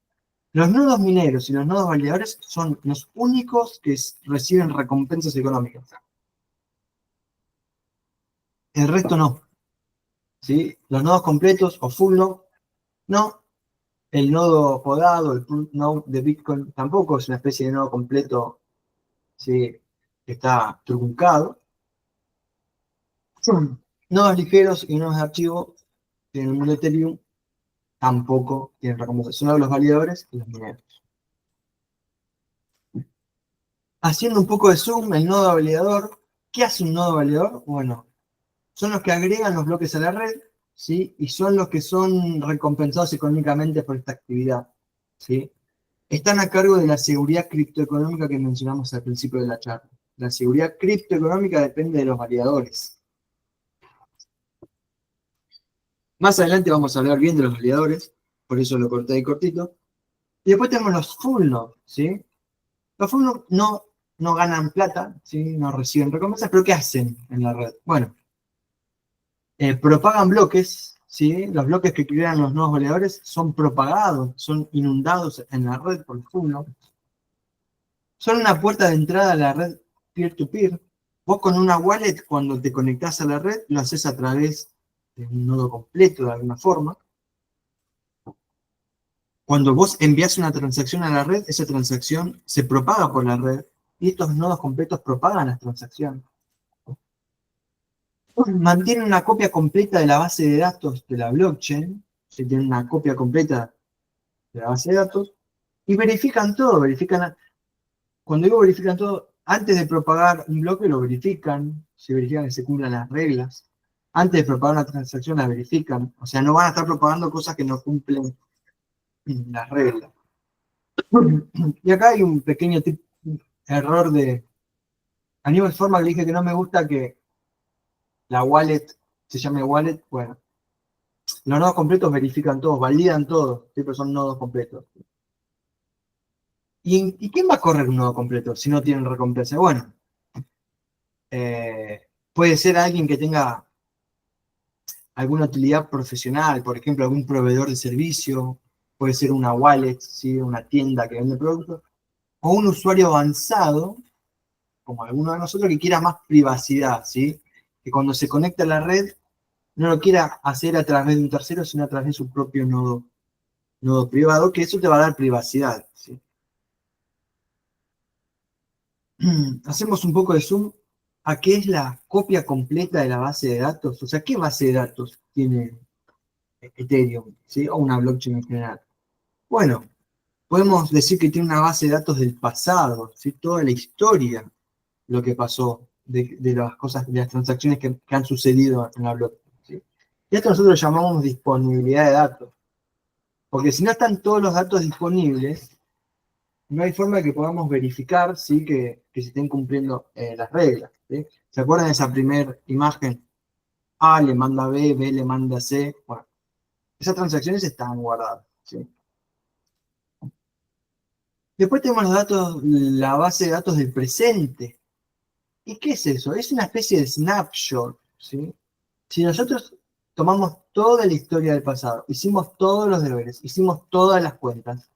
Los nodos mineros y los nodos validadores son los únicos que reciben recompensas económicas. El resto no, ¿sí? Los nodos completos o full node, no. El nodo podado, el full node de Bitcoin, tampoco es una especie de nodo completo, ¿sí? Que está truncado. Nodos ligeros y nodos de archivo en el mundo de Ethereum tampoco tienen recompensas. Son los validadores y los mineros. Haciendo un poco de zoom, el nodo validador. ¿Qué hace un nodo validador? Bueno, son los que agregan los bloques a la red, ¿sí? Y son los que son recompensados económicamente por esta actividad, ¿sí? Están a cargo de la seguridad criptoeconómica que mencionamos al principio de la charla. La seguridad criptoeconómica depende de los validadores. Más adelante vamos a hablar bien de los validadores, por eso lo corté ahí cortito. Y después tenemos los full nodes, ¿sí? Los full nodes no ganan plata, ¿sí? No reciben recompensas, pero ¿qué hacen en la red? Bueno, propagan bloques, ¿sí? Los bloques que crean los nuevos validadores son propagados, son inundados en la red por full nodes. Son una puerta de entrada a la red peer-to-peer. Vos con una wallet, cuando te conectás a la red, lo haces a través de un nodo completo de alguna forma. Cuando vos envías una transacción a la red, esa transacción se propaga por la red y estos nodos completos propagan las transacciones. Mantienen una copia completa de la base de datos de la blockchain, se tienen una copia completa de la base de datos, y verifican todo, cuando digo verifican todo, antes de propagar un bloque lo verifican, se verifican que se cumplan las reglas, antes de propagar una transacción la verifican, o sea, no van a estar propagando cosas que no cumplen las reglas. Y acá hay un pequeño error de Aníbal Forma que dije que no me gusta que la wallet se llame wallet. Bueno, los nodos completos verifican todos, validan todos, siempre son nodos completos. ¿Y quién va a correr un nodo completo si no tienen recompensa? Bueno, puede ser alguien que tenga alguna utilidad profesional, por ejemplo, algún proveedor de servicio, puede ser una wallet, ¿sí? Una tienda que vende productos, o un usuario avanzado, como alguno de nosotros, que quiera más privacidad, ¿sí? Que cuando se conecta a la red no lo quiera hacer a través de un tercero, sino a través de su propio nodo privado, que eso te va a dar privacidad, ¿sí? Hacemos un poco de zoom a qué es la copia completa de la base de datos. O sea, ¿qué base de datos tiene Ethereum, ¿sí? O una blockchain en general? Bueno, podemos decir que tiene una base de datos del pasado, ¿sí? Toda la historia, lo que pasó, de las cosas, de las transacciones que han sucedido en la blockchain, ¿sí? Y esto nosotros llamamos disponibilidad de datos. Porque si no están todos los datos disponibles, no hay forma de que podamos verificar, ¿sí? que se estén cumpliendo las reglas, ¿sí? ¿Se acuerdan de esa primera imagen? A le manda a B, B le manda a C. Bueno, esas transacciones están guardadas, ¿sí? Después tenemos los datos, la base de datos del presente. ¿Y qué es eso? Es una especie de snapshot, ¿sí? Si nosotros tomamos toda la historia del pasado, hicimos todos los deberes, hicimos todas las cuentas,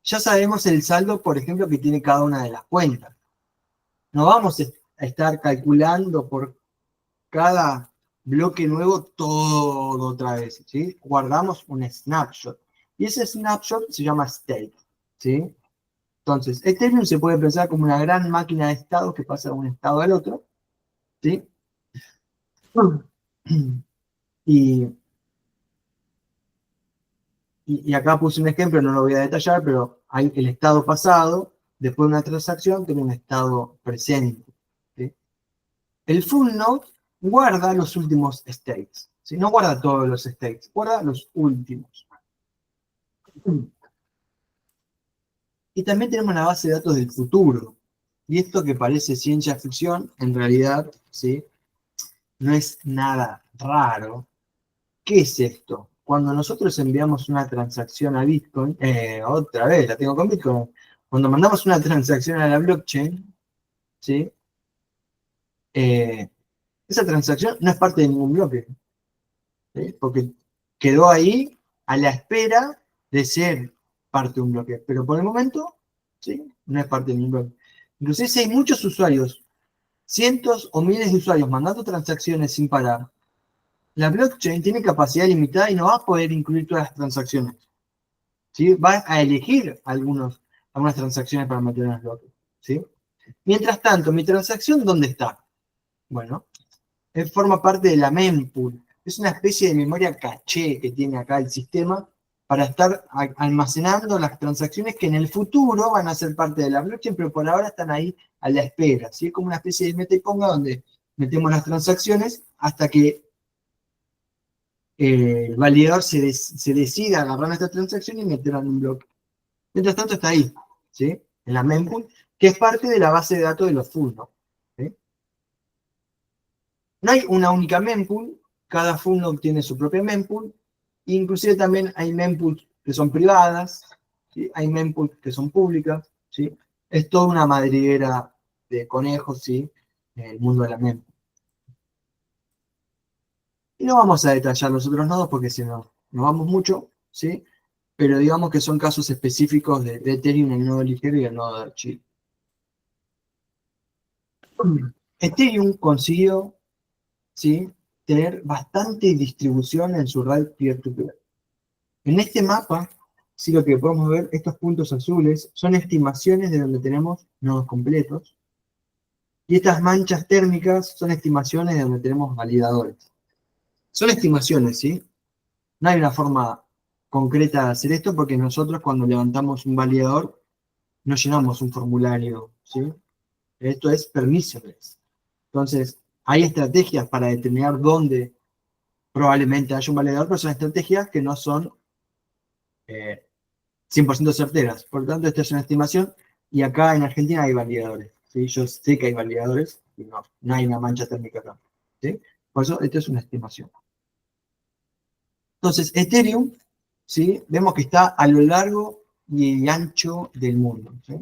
ya sabemos el saldo, por ejemplo, que tiene cada una de las cuentas. No vamos a estar calculando por cada bloque nuevo todo otra vez, ¿sí? Guardamos un snapshot. Y ese snapshot se llama state, ¿sí? Entonces, Ethereum se puede pensar como una gran máquina de estados que pasa de un estado al otro, ¿sí? Y, y acá puse un ejemplo, no lo voy a detallar, pero hay el estado pasado, después de una transacción, tiene un estado presente, ¿sí? El full node guarda los últimos states, ¿sí? No guarda todos los states, guarda los últimos. Y también tenemos una base de datos del futuro. Y esto que parece ciencia ficción, en realidad, ¿sí? No es nada raro. ¿Qué es esto? Cuando nosotros enviamos una transacción a Bitcoin, otra vez la tengo con Bitcoin, cuando mandamos una transacción a la blockchain, ¿sí? Esa transacción no es parte de ningún bloque, ¿sí? Porque quedó ahí a la espera de ser parte de un bloque. Pero por el momento, ¿sí? No es parte de ningún bloque. Inclusive si hay muchos usuarios, cientos o miles de usuarios mandando transacciones sin parar, la blockchain tiene capacidad limitada y no va a poder incluir todas las transacciones, ¿sí? Va a elegir algunas transacciones para meter en los bloques, ¿sí? Mientras tanto, mi transacción, ¿dónde está? Bueno, forma parte de la mempool. Es una especie de memoria caché que tiene acá el sistema para estar almacenando las transacciones que en el futuro van a ser parte de la blockchain, pero por ahora están ahí a la espera, ¿sí? Es como una especie de mete y ponga donde metemos las transacciones hasta que el validador se decida agarrar esta transacción y meterla en un bloque. Mientras tanto está ahí, ¿sí? En la mempool, que es parte de la base de datos de los full nodes, ¿sí? No hay una única mempool, cada full node tiene su propia mempool, inclusive también hay mempools que son privadas, ¿sí? Hay mempools que son públicas, ¿sí? Es toda una madriguera de conejos, ¿sí? En el mundo de la mempool. Y no vamos a detallar los otros nodos porque si no, nos vamos mucho, ¿sí? Pero digamos que son casos específicos de Ethereum, el nodo ligero y el nodo de archivo. Ethereum consiguió, ¿sí? Tener bastante distribución en su red peer-to-peer. En este mapa, sí, lo que podemos ver, estos puntos azules son estimaciones de donde tenemos nodos completos. Y estas manchas térmicas son estimaciones de donde tenemos validadores. Son estimaciones, ¿sí? No hay una forma concreta de hacer esto porque nosotros cuando levantamos un validador no llenamos un formulario, ¿sí? Esto es permissionless. Entonces, hay estrategias para determinar dónde probablemente haya un validador, pero son estrategias que no son 100% certeras. Por lo tanto, esta es una estimación y acá en Argentina hay validadores, ¿sí? Yo sé que hay validadores y no hay una mancha térmica acá, ¿sí? Por eso, esto es una estimación. Entonces, Ethereum, ¿sí? Vemos que está a lo largo y ancho del mundo, ¿sí?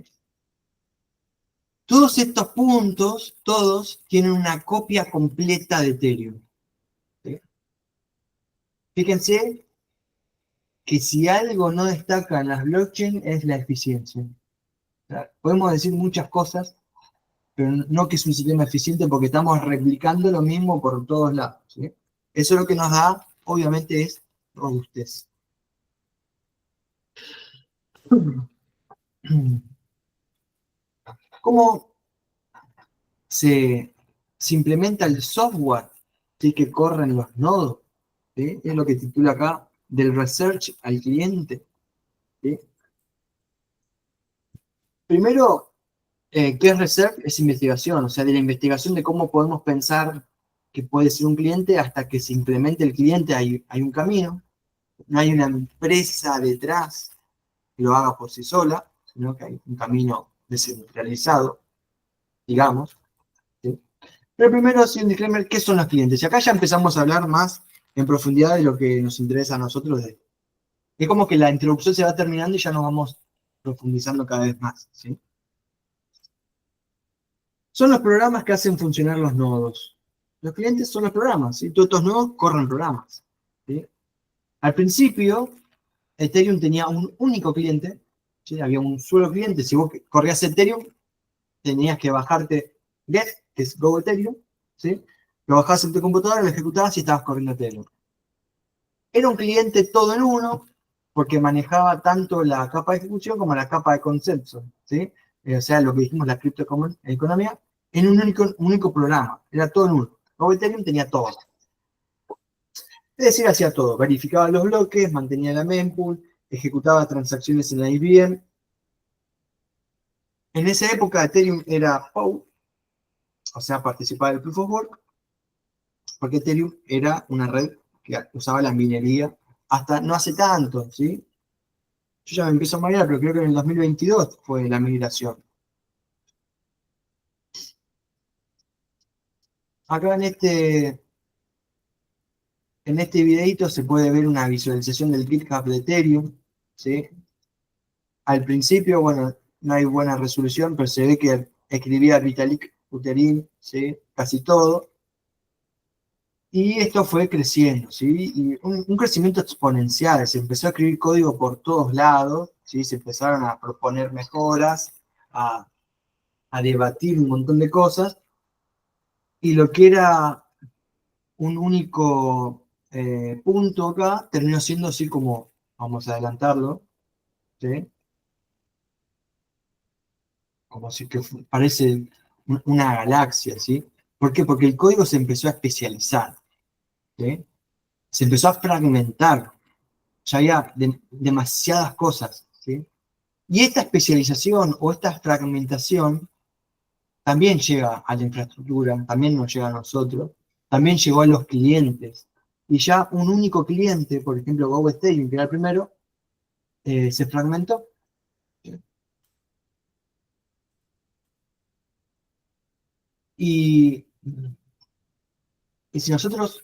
Todos estos puntos, todos, tienen una copia completa de Ethereum, ¿sí? Fíjense que si algo no destaca en las blockchain es la eficiencia. O sea, podemos decir muchas cosas, pero no que es un sistema eficiente porque estamos replicando lo mismo por todos lados, ¿sí? Eso lo que nos da, obviamente, es robustez. ¿Cómo se implementa el software, ¿sí? Que corren los nodos? ¿Sí? Es lo que titula acá, del research al cliente, ¿sí? Primero, ¿qué es research? Es investigación, o sea, de la investigación de cómo podemos pensar que puede ser un cliente hasta que se implemente el cliente hay un camino, no hay una empresa detrás que lo haga por sí sola, sino que hay un camino descentralizado, digamos, ¿sí? Pero primero, sí, un disclaimer, ¿qué son los clientes? Y acá ya empezamos a hablar más en profundidad de lo que nos interesa a nosotros. Es como que la introducción se va terminando y ya nos vamos profundizando cada vez más, ¿sí? Son los programas que hacen funcionar los nodos. Los clientes son los programas, ¿sí? Todos estos nodos corren programas, ¿sí? Al principio, Ethereum tenía un único cliente, ¿sí? Había un solo cliente. Si vos corrías Ethereum, tenías que bajarte Get, que es Go Ethereum, ¿sí? Lo bajabas en tu computadora, lo ejecutabas y estabas corriendo Ethereum. Era un cliente todo en uno, porque manejaba tanto la capa de ejecución como la capa de consenso, ¿sí? O sea, lo que dijimos, la criptoeconomía, en un único programa. Era todo en uno. Go Ethereum tenía todo. Es decir, hacía todo. Verificaba los bloques, mantenía la mempool, ejecutaba transacciones en la IBM. En esa época Ethereum era POW, o sea, participaba del Proof of Work, porque Ethereum era una red que usaba la minería hasta no hace tanto, ¿sí? Yo ya me empiezo a marear, pero creo que en el 2022 fue la migración. Acá en este videito se puede ver una visualización del GitHub de Ethereum, ¿sí? Al principio, bueno, no hay buena resolución, pero se ve que escribía Vitalik Buterin, ¿sí? Casi todo. Y esto fue creciendo, ¿sí? Y un crecimiento exponencial. Se empezó a escribir código por todos lados, ¿sí? Se empezaron a proponer mejoras, a debatir un montón de cosas. Y lo que era un único punto acá terminó siendo así como, vamos a adelantarlo, ¿sí? Como si que parece una galaxia, ¿sí? ¿Por qué? Porque el código se empezó a especializar, ¿sí? Se empezó a fragmentar, ya había demasiadas cosas, ¿sí? Y esta especialización o esta fragmentación también llega a la infraestructura, también nos llega a nosotros, también llegó a los clientes. Y ya un único cliente, por ejemplo, Go Ethereum, que era el primero, se fragmentó. Y, y si nosotros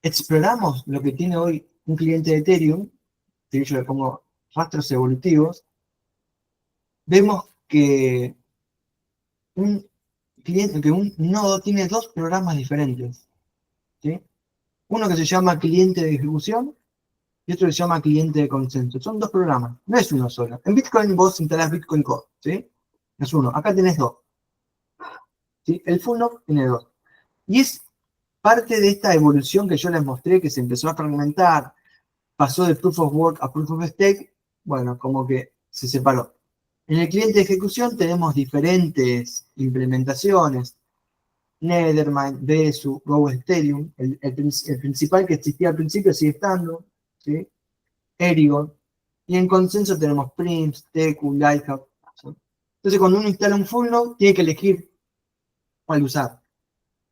exploramos lo que tiene hoy un cliente de Ethereum, que yo le pongo rastros evolutivos, vemos que un cliente, que un nodo tiene dos programas diferentes, ¿sí? Uno que se llama cliente de ejecución y otro que se llama cliente de consenso. Son dos programas, no es uno solo. En Bitcoin vos instalás Bitcoin Core, ¿sí? Es uno. Acá tenés dos, ¿sí? El full node tiene dos. Y es parte de esta evolución que yo les mostré, que se empezó a fragmentar, pasó de Proof of Work a Proof of Stake, bueno, como que se separó. En el cliente de ejecución tenemos diferentes implementaciones, Nethermind, Besu, Go Ethereum, el principal que existía al principio sigue estando, ¿sí? Erigon, y en consenso tenemos Prince, Teku, Lighthouse, ¿sí? Entonces cuando uno instala un full node, tiene que elegir cuál usar.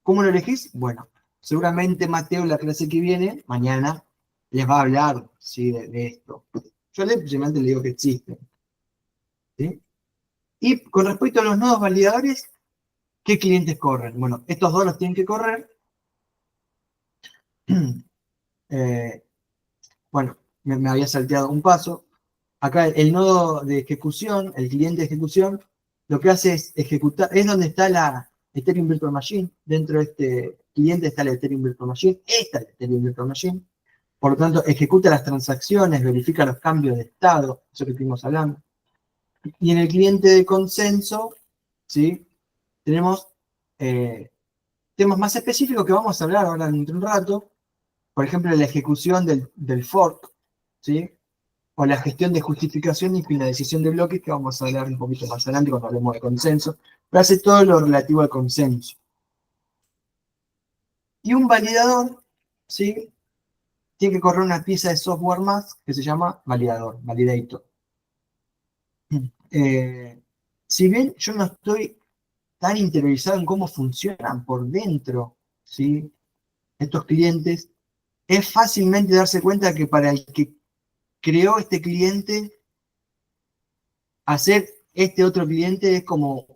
¿Cómo lo elegís? Bueno, seguramente Mateo, la clase que viene, mañana, les va a hablar, ¿sí? de esto. Yo simplemente le digo que existen, ¿sí? Y con respecto a los nodos validadores, ¿qué clientes corren? Bueno, estos dos los tienen que correr. Bueno, me había salteado un paso. Acá el nodo de ejecución, el cliente de ejecución, lo que hace es ejecutar, es donde está la Ethereum Virtual Machine. Dentro de este cliente está la Ethereum Virtual Machine. Esta es la Ethereum Virtual Machine. Por lo tanto, ejecuta las transacciones, verifica los cambios de estado, eso que estuvimos hablando. Y en el cliente de consenso, ¿sí? Tenemos temas más específicos que vamos a hablar ahora dentro de un rato. Por ejemplo, la ejecución del fork, ¿sí? O la gestión de justificación y finalización de bloques, que vamos a hablar un poquito más adelante cuando hablemos de consenso, pero hace todo lo relativo al consenso. Y un validador, ¿sí? Tiene que correr una pieza de software más que se llama validador, validator. Si bien yo no estoy tan interiorizado en cómo funcionan por dentro, ¿sí? Estos clientes, es fácilmente darse cuenta que para el que creó este cliente, hacer este otro cliente es como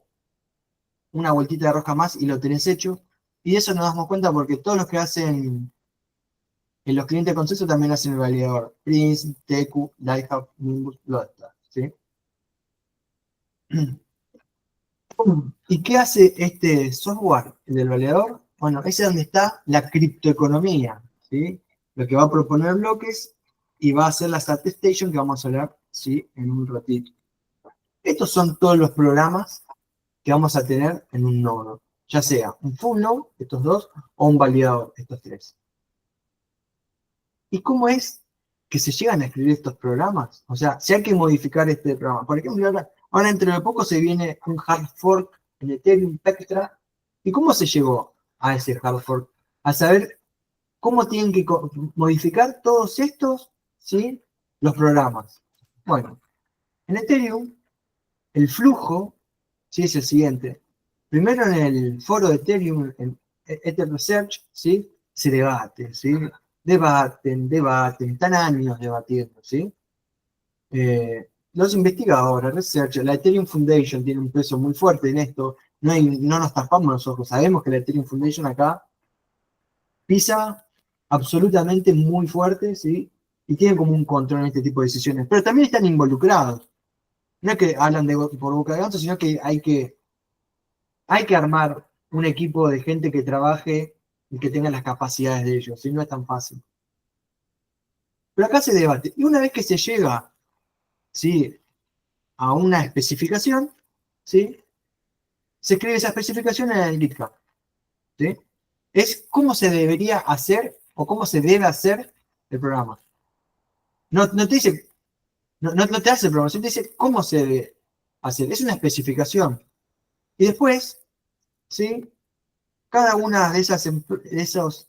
una vueltita de rosca más y lo tenés hecho. Y de eso nos damos cuenta porque todos los que hacen en los clientes de consenso también hacen el validador. Prince, Teku, Lighthouse, Nimbus, Lotta, ¿sí? ¿Y qué hace este software, el del validador? Bueno, ese es donde está la criptoeconomía, ¿sí? Lo que va a proponer bloques y va a hacer las attestation que vamos a hablar ¿sí? En un ratito. Estos son todos los programas que vamos a tener en un nodo, ya sea un full node, estos dos, o un validador, estos tres. ¿Y cómo es que se llegan a escribir estos programas? O sea, si hay que modificar este programa. Por ejemplo, ahora dentro de poco se viene un hard fork en Ethereum Spectra. ¿Y cómo se llegó a ese hard fork? A saber cómo tienen que modificar todos estos, ¿sí? Los programas. Bueno, en Ethereum, el flujo, ¿sí? Es el siguiente. Primero en el foro de Ethereum, en Ether Research, ¿sí? Se debate, ¿sí? Debaten, están años debatiendo, ¿sí? Los investigadores, researchers, la Ethereum Foundation tiene un peso muy fuerte en esto, no nos tapamos los ojos, sabemos que la Ethereum Foundation acá pisa absolutamente muy fuerte, ¿sí? Y tiene como un control en este tipo de decisiones, pero también están involucrados. No es que hablan por boca de ganso, sino que hay que armar un equipo de gente que trabaje y que tenga las capacidades de ellos, ¿sí? No es tan fácil. Pero acá se debate. Y una vez que se llega, ¿sí? A una especificación, ¿sí? Se escribe esa especificación en el GitHub, ¿sí? Es cómo se debería hacer o cómo se debe hacer el programa. No te dice, no te hace programación, te dice cómo se debe hacer. Es una especificación. Y después, ¿sí? Cada una de esas empresas,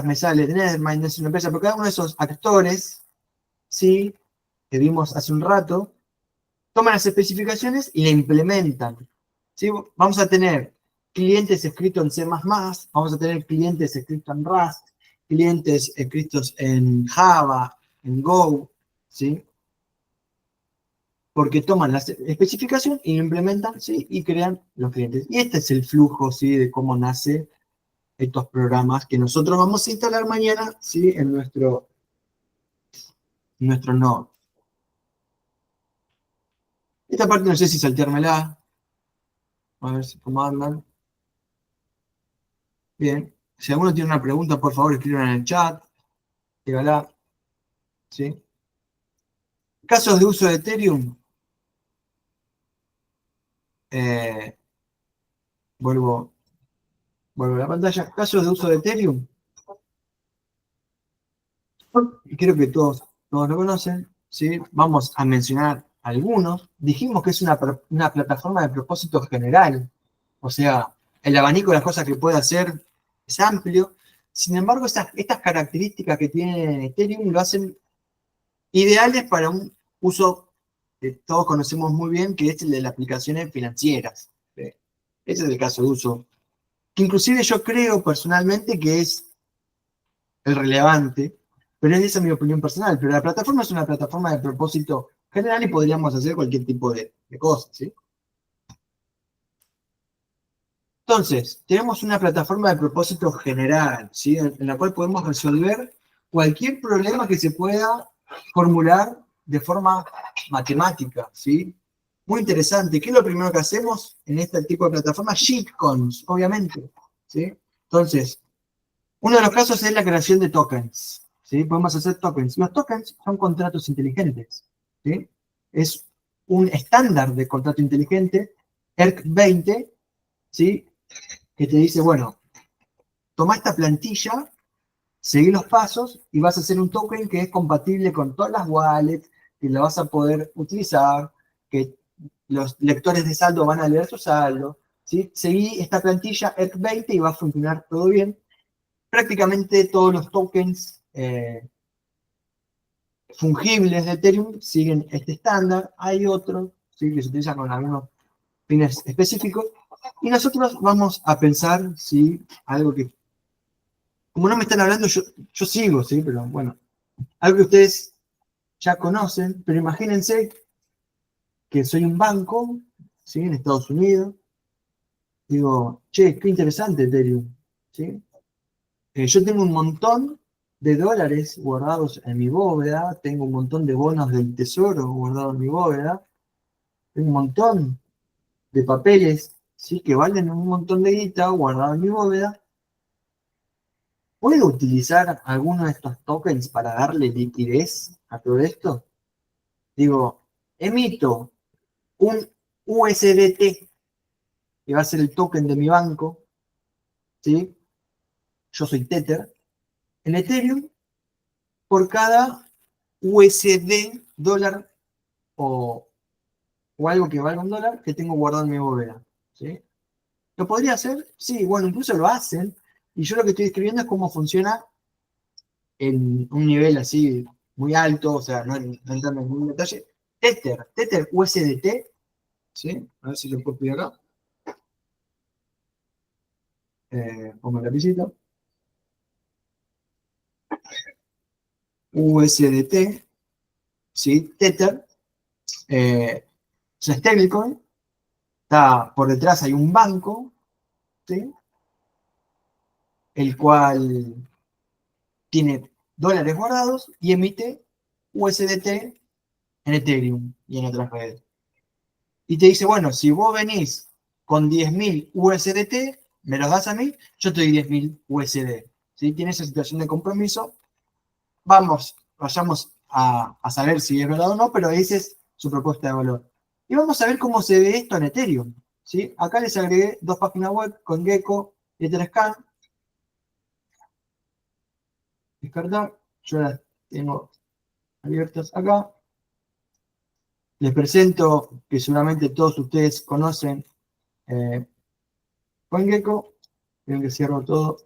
me sale, Nethermind no es una empresa, pero cada uno de esos actores, ¿sí? Que vimos hace un rato, toman las especificaciones y la implementan. ¿Sí? Vamos a tener clientes escritos en C++, vamos a tener clientes escritos en Rust, clientes escritos en Java, en Go, ¿sí? Porque toman la especificación y lo implementan, ¿sí? Y crean los clientes. Y este es el flujo, ¿sí? De cómo nace estos programas que nosotros vamos a instalar mañana, ¿sí? En nuestro nodo. Esta parte no sé si salteármela. A ver si cómo andan. Bien. Si alguno tiene una pregunta, por favor, escriban en el chat. Dígala. ¿Sí? Casos de uso de Ethereum. Eh, vuelvo, vuelvo a la pantalla. Casos de uso de Ethereum. Y creo que todos lo conocen. ¿Sí? Vamos a mencionar algunos. Dijimos que es una plataforma de propósito general. O sea, el abanico de las cosas que puede hacer es amplio. Sin embargo, estas características que tiene Ethereum lo hacen ideales para un uso que todos conocemos muy bien, que es el de las aplicaciones financieras. Ese es el caso de uso. Que inclusive yo creo personalmente que es el relevante, pero esa es mi opinión personal. Pero la plataforma es una plataforma de propósito general y podríamos hacer cualquier tipo de cosas, ¿sí? Entonces, tenemos una plataforma de propósito general, ¿sí? En la cual podemos resolver cualquier problema que se pueda formular de forma matemática, ¿sí? Muy interesante. ¿Qué es lo primero que hacemos en este tipo de plataforma? Shitcoins, obviamente, ¿sí? Entonces, uno de los casos es la creación de tokens, ¿sí? Podemos hacer tokens. Los tokens son contratos inteligentes, ¿sí? Es un estándar de contrato inteligente, ERC20, ¿sí? Que te dice, bueno, toma esta plantilla, seguí los pasos y vas a hacer un token que es compatible con todas las wallets, que la vas a poder utilizar, que los lectores de saldo van a leer tu saldo, ¿sí? Seguí esta plantilla ERC20 y va a funcionar todo bien. Prácticamente todos los tokens fungibles de Ethereum siguen este estándar. Hay otros, ¿sí? Que se utilizan con algunos fines específicos. Y nosotros vamos a pensar si algo que, como no me están hablando, yo sigo, ¿sí? Pero bueno, algo que ustedes ya conocen, pero imagínense que soy un banco, ¿sí? En Estados Unidos. Digo, che, qué interesante Ethereum, ¿sí? Yo tengo un montón de dólares guardados en mi bóveda, tengo un montón de bonos del tesoro guardados en mi bóveda, tengo un montón de papeles, ¿sí? Que valen un montón de guita guardados en mi bóveda. ¿Puedo utilizar alguno de estos tokens para darle liquidez a todo esto? Digo, emito un USDT, que va a ser el token de mi banco, ¿sí? Yo soy Tether, en Ethereum, por cada USD dólar o algo que valga un dólar que tengo guardado en mi bóveda, ¿sí? ¿Lo podría hacer? Sí, bueno, incluso lo hacen. Y yo lo que estoy describiendo es cómo funciona en un nivel así muy alto, o sea, no entrando en ningún detalle. Tether USDT, ¿sí? A ver si lo puedo pedir acá. Pongo el lapicito. USDT, ¿sí? Tether, es un stablecoin. Está por detrás, hay un banco, ¿sí? El cual tiene dólares guardados y emite USDT en Ethereum y en otras redes. Y te dice, bueno, si vos venís con 10.000 USDT, me los das a mí, yo te doy 10.000 USD. ¿Sí? Tiene esa situación de compromiso. Vayamos a saber si es verdad o no, pero esa es su propuesta de valor. Y vamos a ver cómo se ve esto en Ethereum. ¿Sí? Acá les agregué dos páginas web, CoinGecko y Etherscan. Descartar. Yo las tengo abiertas acá. Les presento que seguramente todos ustedes conocen CoinGecko. Ven que cierro todo.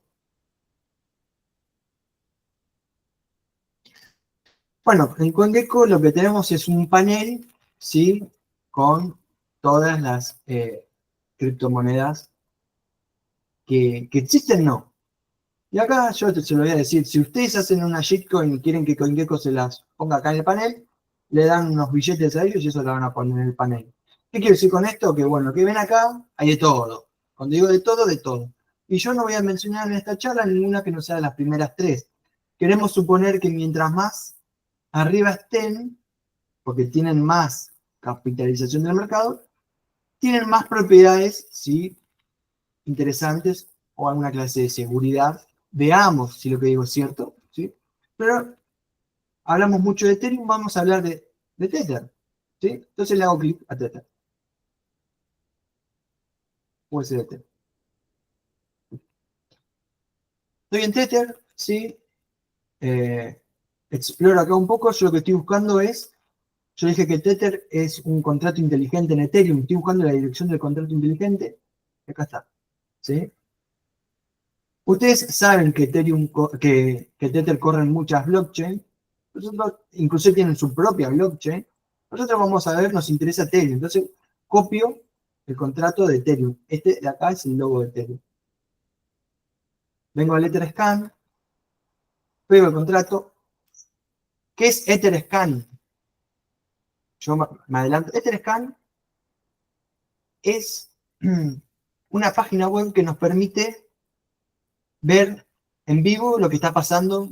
Bueno, en CoinGecko lo que tenemos es un panel, ¿sí? Con todas las criptomonedas que existen, no. Y acá yo se lo voy a decir, si ustedes hacen una shitcoin y quieren que CoinGecko se las ponga acá en el panel, le dan unos billetes a ellos y eso lo van a poner en el panel. ¿Qué quiero decir con esto? Que bueno, que ven acá, hay de todo. Cuando digo de todo, de todo. Y yo no voy a mencionar en esta charla ninguna que no sea de las primeras tres. Queremos suponer que mientras más arriba estén, porque tienen más capitalización del mercado, tienen más propiedades, ¿sí? Interesantes o alguna clase de seguridad. Veamos si lo que digo es cierto, ¿sí? Pero hablamos mucho de Ethereum, vamos a hablar de Tether, ¿sí? Entonces le hago clic a Tether. USDT. Estoy en Tether, ¿sí? Exploro acá un poco. Yo lo que estoy buscando es, yo dije que Tether es un contrato inteligente en Ethereum. Estoy buscando la dirección del contrato inteligente. Acá está, ¿sí? Ustedes saben que que Tether corre en muchas blockchains. Nosotros incluso tienen su propia blockchain. Nosotros vamos a ver, nos interesa Ethereum. Entonces, copio el contrato de Ethereum. Este de acá es el logo de Ethereum. Vengo al Etherscan, pego el contrato. ¿Qué es Etherscan? Yo me adelanto. Etherscan es una página web que nos permite ver en vivo lo que está pasando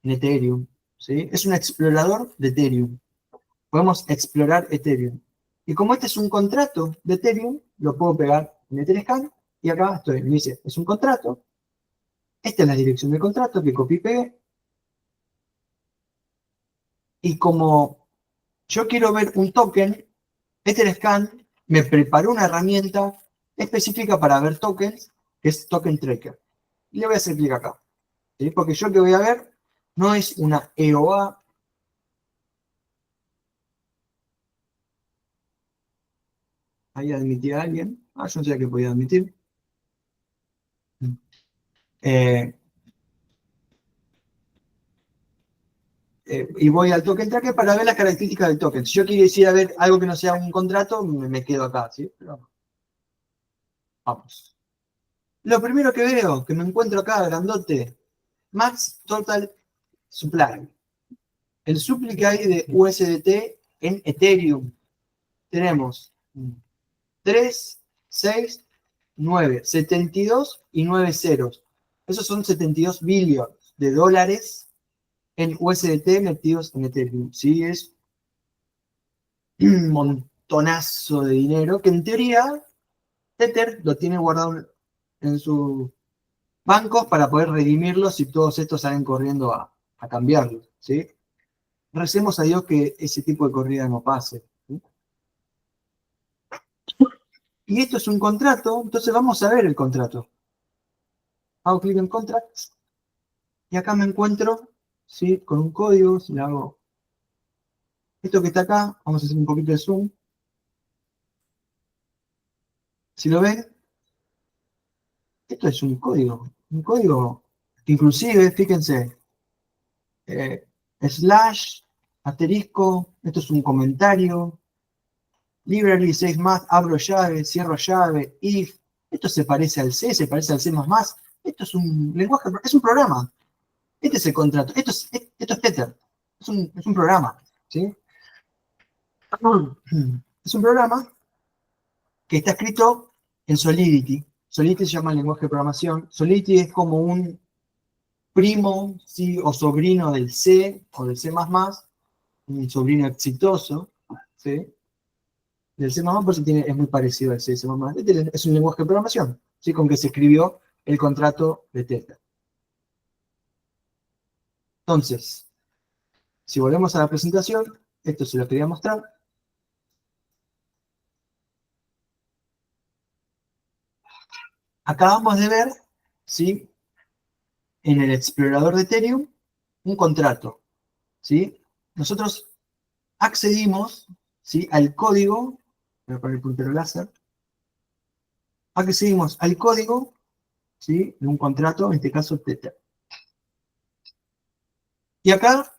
en Ethereum. ¿Sí? Es un explorador de Ethereum. Podemos explorar Ethereum. Y como este es un contrato de Ethereum, lo puedo pegar en Etherscan y acá estoy. Me dice, es un contrato. Esta es la dirección del contrato que copié y pegué. Y como yo quiero ver un token, Etherscan me preparó una herramienta específica para ver tokens, que es Token Tracker. Y le voy a hacer clic acá. ¿Sí? Porque yo que voy a ver no es una EOA. Ahí admití a alguien. Yo no sabía que podía admitir. Eh, y voy al token tracker para ver las características del token. Si yo quiero decir a ver algo que no sea un contrato, me quedo acá, ¿sí? Pero vamos. Lo primero que veo, que me encuentro acá, grandote, Max Total Supply. El supply que hay de USDT en Ethereum. Tenemos 3, 6, 9, 72 y 9 ceros. Esos son 72 billones de dólares en USDT metidos en Ethereum. ¿Sí? Es un montonazo de dinero que en teoría Tether lo tiene guardado en sus bancos para poder redimirlos si todos estos salen corriendo a cambiarlos. ¿Sí? recemos a Dios que ese tipo de corrida no pase. ¿Sí? Y esto es un contrato, entonces vamos a ver el contrato. Hago clic en Contracts y acá me encuentro, ¿sí?, con un código. Si le hago esto que está acá, vamos a hacer un poquito de zoom. Si lo ven, esto es un código que inclusive, fíjense, slash, asterisco, esto es un comentario, library, 6 más, abro llave, cierro llave, if, esto se parece al C, se parece al C++, esto es un lenguaje, es un programa, este es el contrato, esto es Tether, es un programa, ¿sí? Es un programa que está escrito en Solidity. Solidity se llama el lenguaje de programación. Solidity es como un primo, ¿sí?, o sobrino del C o del C++, un sobrino exitoso, ¿sí?, del C++, por eso es muy parecido al C, C++. Este es un lenguaje de programación, ¿sí?, con que se escribió el contrato de Tether. Entonces, si volvemos a la presentación, esto se lo quería mostrar. Acabamos de ver, ¿sí?, en el explorador de Ethereum, un contrato, ¿sí? Nosotros accedimos, ¿sí?, al código, voy a poner el puntero láser, accedimos al código, ¿sí?, de un contrato, en este caso Tether. Y acá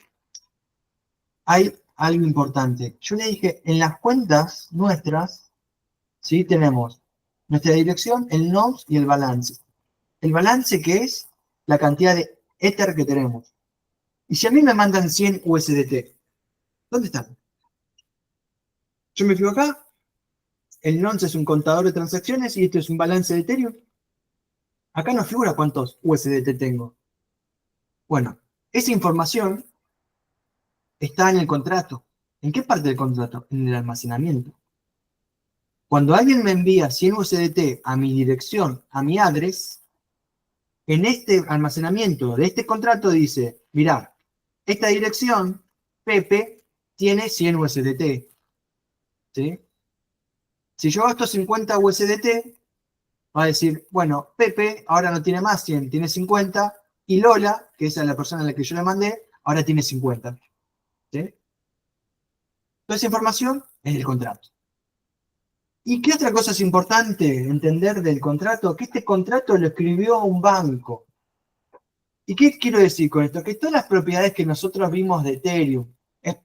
hay algo importante. Yo le dije, en las cuentas nuestras, ¿sí?, tenemos nuestra dirección, el nodes y el balance. El balance, que es la cantidad de Ether que tenemos. Y si a mí me mandan 100 USDT, ¿dónde están? Yo me fijo acá, el nonce es un contador de transacciones y esto es un balance de Ethereum. Acá no figura cuántos USDT tengo. Bueno, esa información está en el contrato. ¿En qué parte del contrato? En el almacenamiento. Cuando alguien me envía 100 USDT a mi dirección, a mi address, en este almacenamiento de este contrato dice, mirá, esta dirección, Pepe, tiene 100 USDT. ¿Sí? Si yo gasto 50 USDT, va a decir, bueno, Pepe ahora no tiene más 100, tiene 50, y Lola, que es la persona a la que yo le mandé, ahora tiene 50. ¿Sí? Toda esa información es del contrato. ¿Y qué otra cosa es importante entender del contrato? Que este contrato lo escribió un banco. ¿Y qué quiero decir con esto? Que todas las propiedades que nosotros vimos de Ethereum, es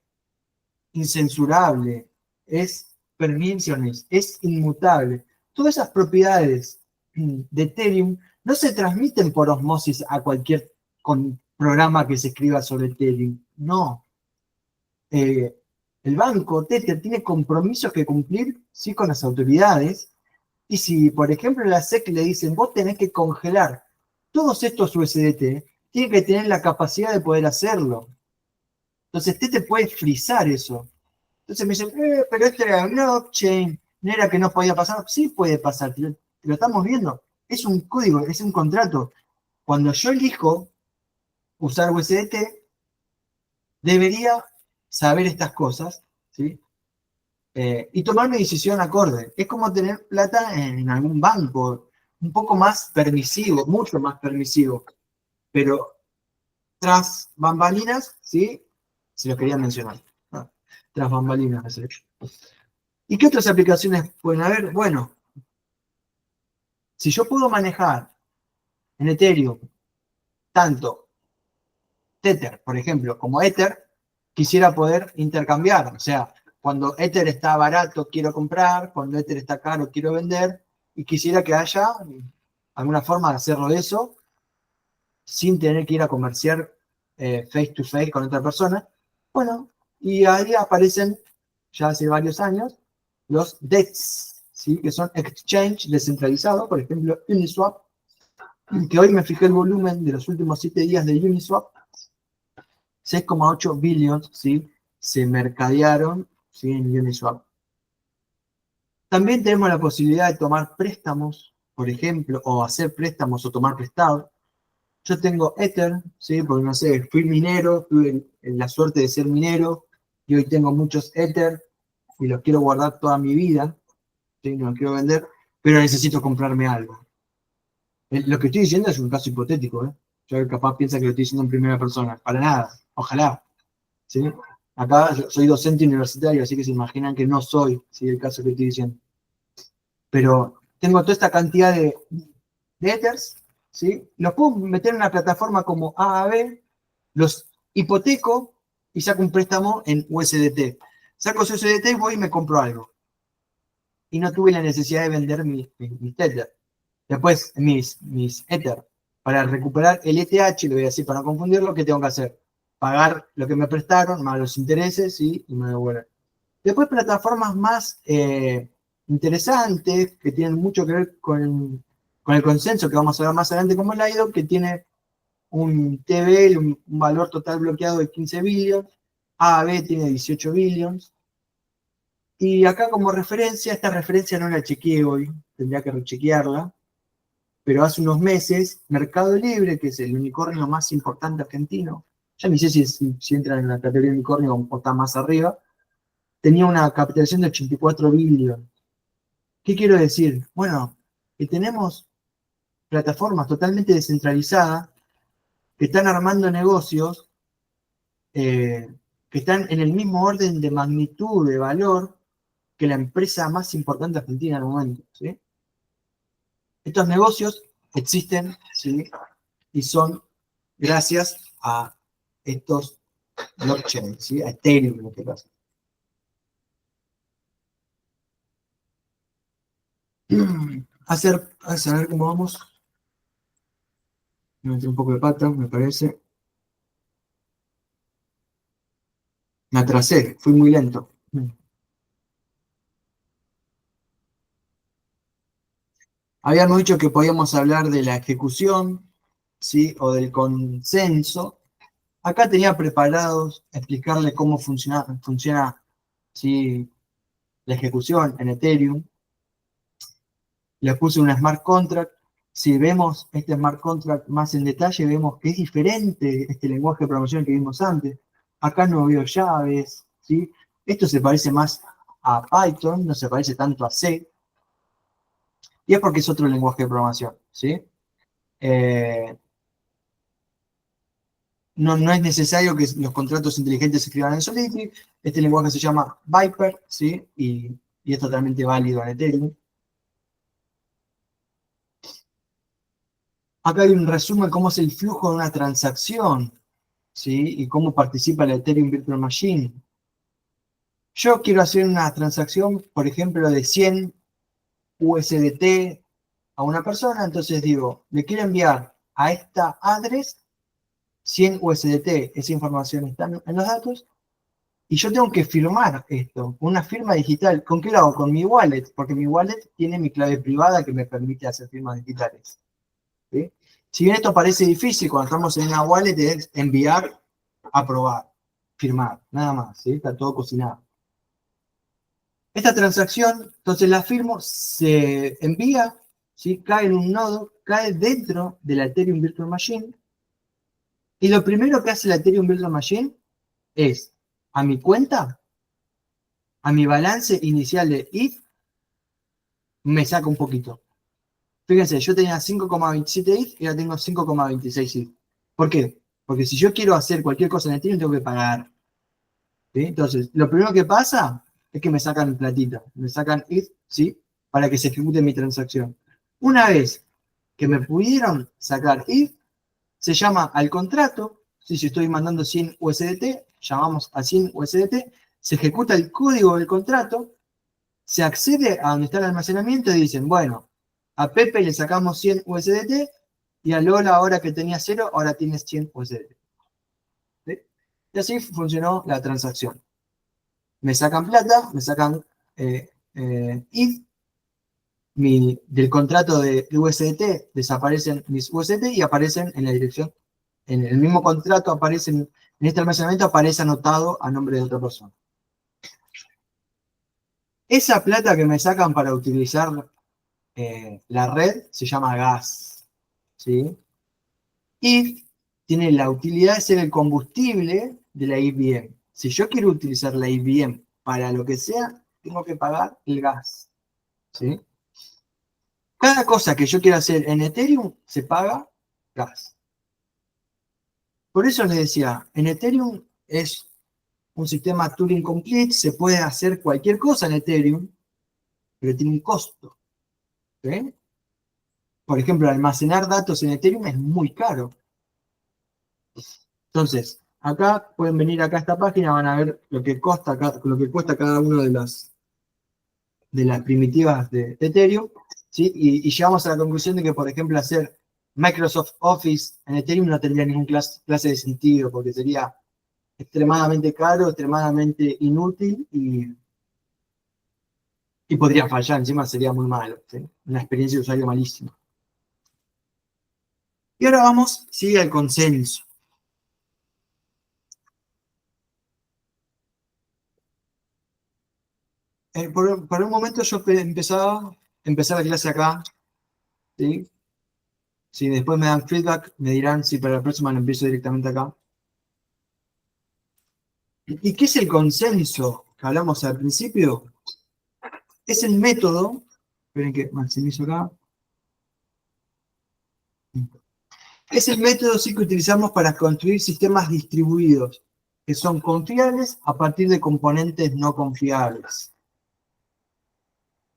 incensurable, es permissionless, es inmutable. Todas esas propiedades de Ethereum no se transmiten por osmosis a cualquier programa que se escriba sobre Ethereum. No. El banco, Tether, tiene compromisos que cumplir, sí, con las autoridades. Y si, por ejemplo, la SEC le dicen, vos tenés que congelar todos estos USDT, tiene que tener la capacidad de poder hacerlo. Entonces, Tether puede frizar eso. Entonces me dicen, pero esto era blockchain, no era que no podía pasar. Sí puede pasar, lo estamos viendo. Es un código, es un contrato. Cuando yo elijo usar USDT, debería saber estas cosas, ¿sí? Y tomar mi decisión acorde. Es como tener plata en algún banco, un poco más permisivo, mucho más permisivo. Pero tras bambalinas, ¿sí? Se los quería mencionar. Ah, tras bambalinas. ¿Y qué otras aplicaciones pueden haber? Bueno, si yo puedo manejar en Ethereum tanto Tether, por ejemplo, como Ether, quisiera poder intercambiar. O sea, cuando Ether está barato quiero comprar, cuando Ether está caro quiero vender, y quisiera que haya alguna forma de hacerlo de eso sin tener que ir a comerciar face to face con otra persona. Bueno, y ahí aparecen ya hace varios años los DEX, ¿sí?, que son exchange descentralizados, por ejemplo Uniswap, que hoy me fijé el volumen de los últimos 7 días de Uniswap, 6,8 billones, ¿sí?, se mercadearon, ¿sí?, en Uniswap. También tenemos la posibilidad de tomar préstamos, por ejemplo, o hacer préstamos o tomar prestado. yo tengo Ether, ¿sí? Porque no sé, fui minero, tuve la suerte de ser minero, y hoy tengo muchos Ether y los quiero guardar toda mi vida, ¿sí? No los quiero vender, pero necesito comprarme algo. Lo que estoy diciendo es un caso hipotético, ¿eh? Yo capaz piensa que lo estoy diciendo en primera persona. Para nada, ojalá, ¿sí? Acá yo soy docente universitario, así que se imaginan que no soy, ¿sí? El caso que estoy diciendo. Pero tengo toda esta cantidad de Ethers, ¿sí? Los puedo meter en una plataforma como AAB, los hipoteco y saco un préstamo en USDT. Saco ese USDT y voy y me compro algo. Y no tuve la necesidad de vender mis Tether. Después, mis Ether. Para recuperar el ETH, lo voy a decir para no confundirlo, ¿qué tengo que hacer? Pagar lo que me prestaron, más los intereses, ¿sí? Y me devuelven. Después plataformas más interesantes, que tienen mucho que ver con el consenso, que vamos a ver más adelante como el IDO, que tiene un TBL, un valor total bloqueado de 15 billions, AAB tiene 18 billions, y acá como referencia, esta referencia no la chequeé hoy, tendría que rechequearla, pero hace unos meses, Mercado Libre, que es el unicornio más importante argentino, ya ni sé si entra en la categoría de unicornio o está más arriba, tenía una capitalización de 84 billones. ¿Qué quiero decir? Bueno, que tenemos plataformas totalmente descentralizadas que están armando negocios que están en el mismo orden de magnitud, de valor, que la empresa más importante argentina en el momento. ¿Sí? Estos negocios existen, ¿sí? Y son gracias a estos blockchains, ¿sí? A Ethereum en este caso. A ver cómo vamos. Me metí un poco de pata, me parece. Me atrasé, fui muy lento. Habíamos dicho que podíamos hablar de la ejecución, ¿sí? O del consenso. Acá tenía preparados explicarle cómo funciona, ¿sí? La ejecución en Ethereum. Le puse un smart contract. Si vemos este smart contract más en detalle, vemos que es diferente este lenguaje de programación que vimos antes. Acá no veo llaves, ¿sí? Esto se parece más a Python, no se parece tanto a C, y es porque es otro lenguaje de programación, ¿sí? Eh, no es necesario que los contratos inteligentes se escriban en Solidity. Este lenguaje se llama Viper, ¿sí? Y es totalmente válido en Ethereum. Acá hay un resumen de cómo es el flujo de una transacción, ¿sí? Y cómo participa la Ethereum Virtual Machine. Yo quiero hacer una transacción, por ejemplo, de 100 USDT a una persona, entonces digo, le quiero enviar a esta address 100 USDT. Esa información está en los datos. Y yo tengo que firmar esto, una firma digital. ¿Con qué lo hago? Con mi wallet, porque mi wallet tiene mi clave privada que me permite hacer firmas digitales. ¿Sí? Si bien esto parece difícil, cuando estamos en una wallet es enviar, aprobar, firmar, nada más, ¿sí? Está todo cocinado. Esta transacción, entonces la firmo, se envía, ¿sí? Cae en un nodo, cae dentro de la Ethereum Virtual Machine, y lo primero que hace la Ethereum Virtual Machine es, a mi cuenta, a mi balance inicial de ETH, me saca un poquito. Fíjense, yo tenía 5,27 ETH y ahora tengo 5,26 ETH. ¿Por qué? Porque si yo quiero hacer cualquier cosa en Ethereum, tengo que pagar. ¿Sí? Entonces, lo primero que pasa es que me sacan platita, me sacan ETH, ¿sí? Para que se ejecute mi transacción. Una vez que me pudieron sacar ETH, se llama al contrato, ¿sí? Si estoy mandando 100 USDT, llamamos a 100 USDT, se ejecuta el código del contrato, se accede a donde está el almacenamiento y dicen, bueno, a Pepe le sacamos 100 USDT y a Lola ahora que tenía 0, ahora tienes 100 USDT. ¿Sí? Y así funcionó la transacción. Me sacan plata, me sacan ETH, del contrato de USDT desaparecen mis USDT y aparecen en la dirección, en el mismo contrato aparecen, en este almacenamiento aparece anotado a nombre de otra persona. Esa plata que me sacan para utilizar la red se llama gas, ¿sí? ETH tiene la utilidad de ser el combustible de la IBM. Si yo quiero utilizar la IBM para lo que sea, tengo que pagar el gas. ¿Sí? Cada cosa que yo quiera hacer en Ethereum se paga gas. Por eso les decía, en Ethereum es un sistema Turing Complete, se puede hacer cualquier cosa en Ethereum, pero tiene un costo. ¿Sí? Por ejemplo, almacenar datos en Ethereum es muy caro. Entonces, acá pueden venir acá a esta página, van a ver lo que cuesta cada una de las primitivas de Ethereum, ¿sí? Y llegamos a la conclusión de que, por ejemplo, hacer Microsoft Office en Ethereum no tendría ningún clase de sentido, porque sería extremadamente caro, extremadamente inútil y podría fallar, encima sería muy malo, ¿sí? Una experiencia de usuario malísima. Y ahora vamos, sí, al consenso. Por un momento yo empezar la clase acá, ¿sí? Si después me dan feedback, me dirán si para la próxima lo empiezo directamente acá. ¿Y qué es el consenso que hablamos al principio? Es el método, esperen que maximizo acá, es el método sí que utilizamos para construir sistemas distribuidos, que son confiables a partir de componentes no confiables.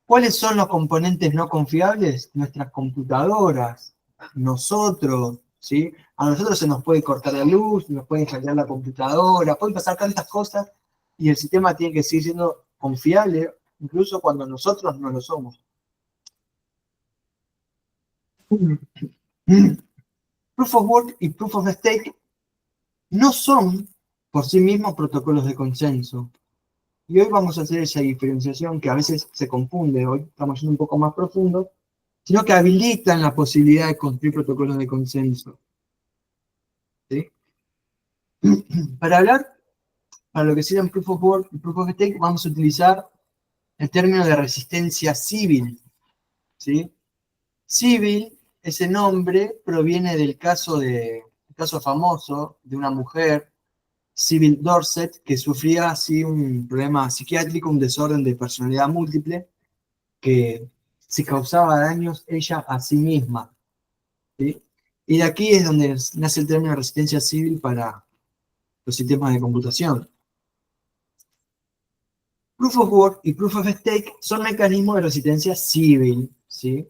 ¿Cuáles son los componentes no confiables? Nuestras computadoras, nosotros, ¿sí? A nosotros se nos puede cortar la luz, nos pueden hackear la computadora, pueden pasar tantas cosas y el sistema tiene que seguir siendo confiable, incluso cuando nosotros no lo somos. Proof of Work y Proof of Stake no son por sí mismos protocolos de consenso. Y hoy vamos a hacer esa diferenciación que a veces se confunde, hoy estamos yendo un poco más profundo, sino que habilitan la posibilidad de construir protocolos de consenso. ¿Sí? Para lo que sean Proof of Work y Proof of Stake, vamos a utilizar el término de resistencia civil. ¿Sí? Civil, ese nombre proviene del caso famoso de una mujer, Sybil Dorset, que sufría así un problema psiquiátrico, un desorden de personalidad múltiple, que se causaba daños ella a sí misma. ¿Sí? Y de aquí es donde nace el término de resistencia civil para los sistemas de computación. Proof of Work y Proof of Stake son mecanismos de resistencia civil. ¿Sí?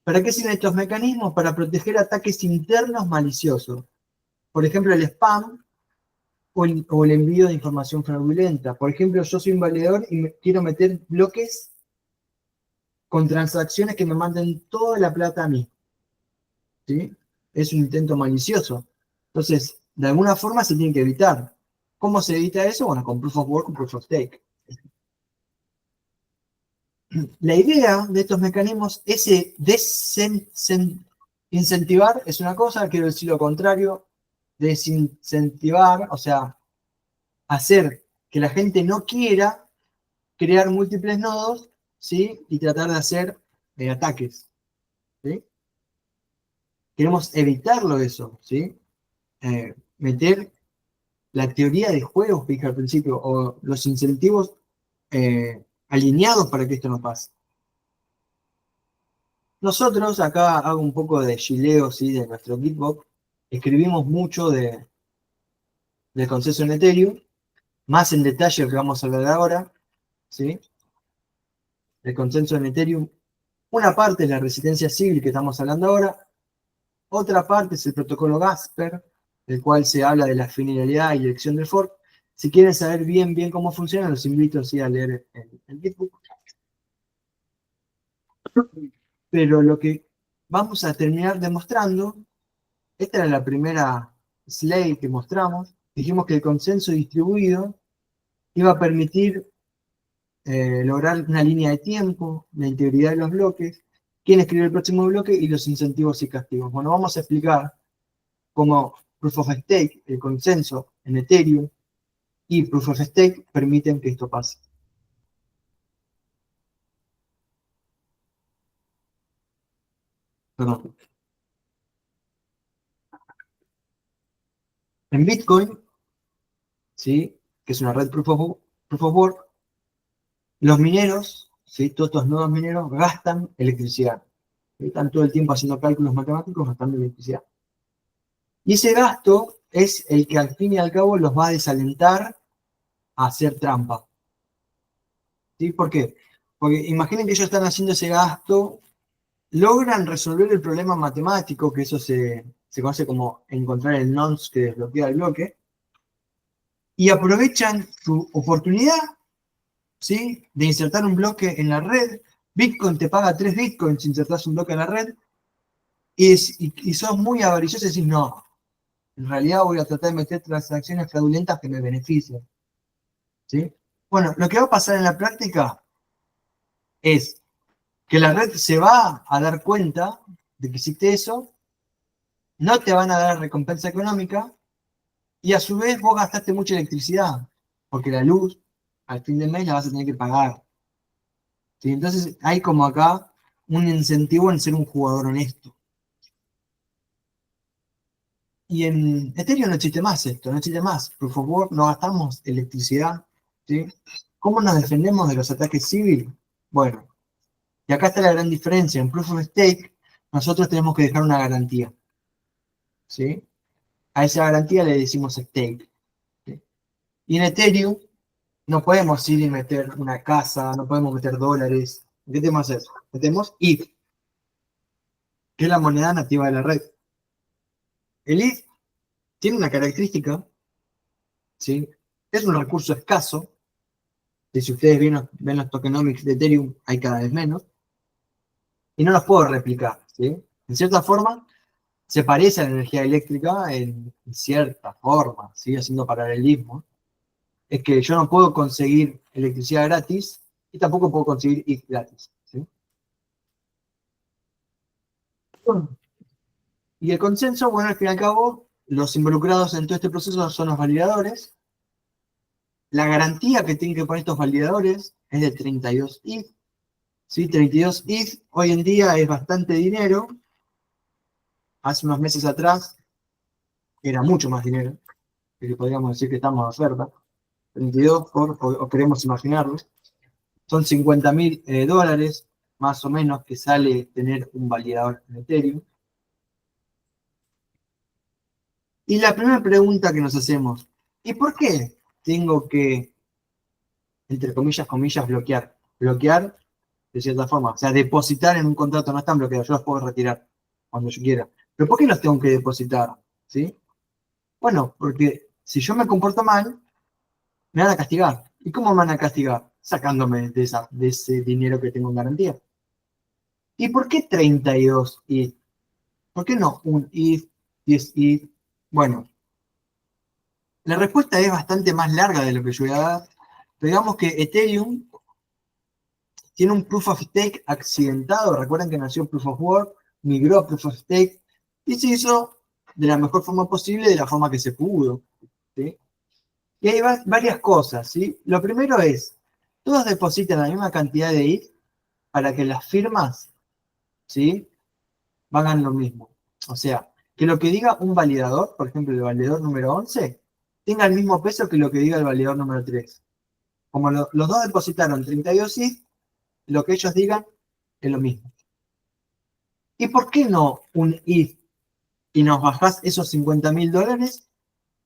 ¿Para qué sirven estos mecanismos? Para proteger ataques internos maliciosos. Por ejemplo, el spam o el envío de información fraudulenta. Por ejemplo, yo soy un validador y quiero meter bloques con transacciones que me manden toda la plata a mí. ¿Sí? Es un intento malicioso. Entonces, de alguna forma se tiene que evitar. ¿Cómo se evita eso? Bueno, con Proof of Work o Proof of Stake. La idea de estos mecanismos es incentivar, es una cosa, quiero decir lo contrario, desincentivar, o sea, hacer que la gente no quiera crear múltiples nodos, ¿sí? Y tratar de hacer ataques, ¿sí? Queremos evitarlo eso, ¿sí? Meter la teoría de juegos que dije al principio, o los incentivos alineados para que esto no pase. Nosotros, acá hago un poco de gileo, ¿sí? De nuestro Gitbox, escribimos mucho del consenso en Ethereum, más en detalle lo que vamos a hablar ahora, ¿sí? El consenso en Ethereum. Una parte es la resistencia civil que estamos hablando ahora, otra parte es el protocolo Gasper, del cual se habla de la finalidad y elección del fork. Si quieren saber bien cómo funciona, los invito ¿sí? A leer el Gitbook. Pero lo que vamos a terminar demostrando, esta era la primera slide que mostramos, dijimos que el consenso distribuido iba a permitir lograr una línea de tiempo, la integridad de los bloques, quién escribe el próximo bloque y los incentivos y castigos. Bueno, vamos a explicar cómo Proof of Stake, el consenso en Ethereum y Proof of Stake permiten que esto pase. Perdón. En Bitcoin, ¿sí? Que es una red proof of work, los mineros, ¿sí? Todos estos nuevos mineros gastan electricidad. Están todo el tiempo haciendo cálculos matemáticos gastando electricidad. Y ese gasto es el que al fin y al cabo los va a desalentar a hacer trampa. ¿Sí? ¿Por qué? Porque imaginen que ellos están haciendo ese gasto, logran resolver el problema matemático, que eso se conoce como encontrar el nonce que desbloquea el bloque, y aprovechan su oportunidad, ¿sí? De insertar un bloque en la red. Bitcoin te paga 3 bitcoins si insertas un bloque en la red, y sos muy avaricioso y decís, no, en realidad voy a tratar de meter transacciones fraudulentas que me beneficien. ¿Sí? Bueno, lo que va a pasar en la práctica es que la red se va a dar cuenta de que hiciste eso, no te van a dar recompensa económica y a su vez vos gastaste mucha electricidad, porque la luz al fin del mes la vas a tener que pagar. ¿Sí? Entonces hay como acá un incentivo en ser un jugador honesto. Y en Ethereum no existe más esto, no existe más. Proof of Work, no gastamos electricidad. ¿Sí? ¿Cómo nos defendemos de los ataques civiles? Bueno, y acá está la gran diferencia. En Proof of Stake, nosotros tenemos que dejar una garantía. ¿Sí? A esa garantía le decimos stake. ¿Sí? Y en Ethereum no podemos ir y meter una casa, no podemos meter dólares. ¿Qué tenemos que hacer? Metemos ETH, que es la moneda nativa de la red. El ETH tiene una característica, ¿sí? Es un recurso escaso. Y si ustedes ven los tokenomics de Ethereum, hay cada vez menos. Y no los puedo replicar. ¿Sí? En cierta forma, se parece a la energía eléctrica en cierta forma, ¿sí? Haciendo paralelismo. Es que yo no puedo conseguir electricidad gratis y tampoco puedo conseguir ETH gratis. ¿Sí? Y el consenso, bueno, al fin y al cabo, los involucrados en todo este proceso son los validadores. La garantía que tienen que poner estos validadores es de 32 ETH. ¿Sí? 32 ETH hoy en día es bastante dinero. Hace unos meses atrás era mucho más dinero, que podríamos decir que estamos a oferta. 32 o queremos imaginarlo. Son 50.000 dólares, más o menos, que sale tener un validador en Ethereum. Y la primera pregunta que nos hacemos, ¿y por qué tengo que, entre comillas, bloquear? Bloquear de cierta forma, o sea, depositar en un contrato no están bloqueados, yo los puedo retirar cuando yo quiera. ¿Pero por qué los tengo que depositar? ¿Sí? Bueno, porque si yo me comporto mal, me van a castigar. ¿Y cómo me van a castigar? Sacándome de ese dinero que tengo en garantía. ¿Y por qué 32 ETH? ¿Por qué no un ETH, 10 ETH? Bueno, la respuesta es bastante más larga de lo que yo voy a dar. Pero digamos que Ethereum tiene un Proof of Stake accidentado. Recuerden que nació Proof of Work, migró a Proof of Stake y se hizo de la mejor forma posible, de la forma que se pudo. ¿Sí? Y hay varias cosas. ¿Sí? Lo primero es, todos depositan la misma cantidad de ETH para que las firmas, ¿sí? Hagan lo mismo. O sea, que lo que diga un validador, por ejemplo, el validador número 11, tenga el mismo peso que lo que diga el validador número 3. Como los dos depositaron 32 ETH, lo que ellos digan es lo mismo. ¿Y por qué no un ETH y nos bajás esos 50.000 dólares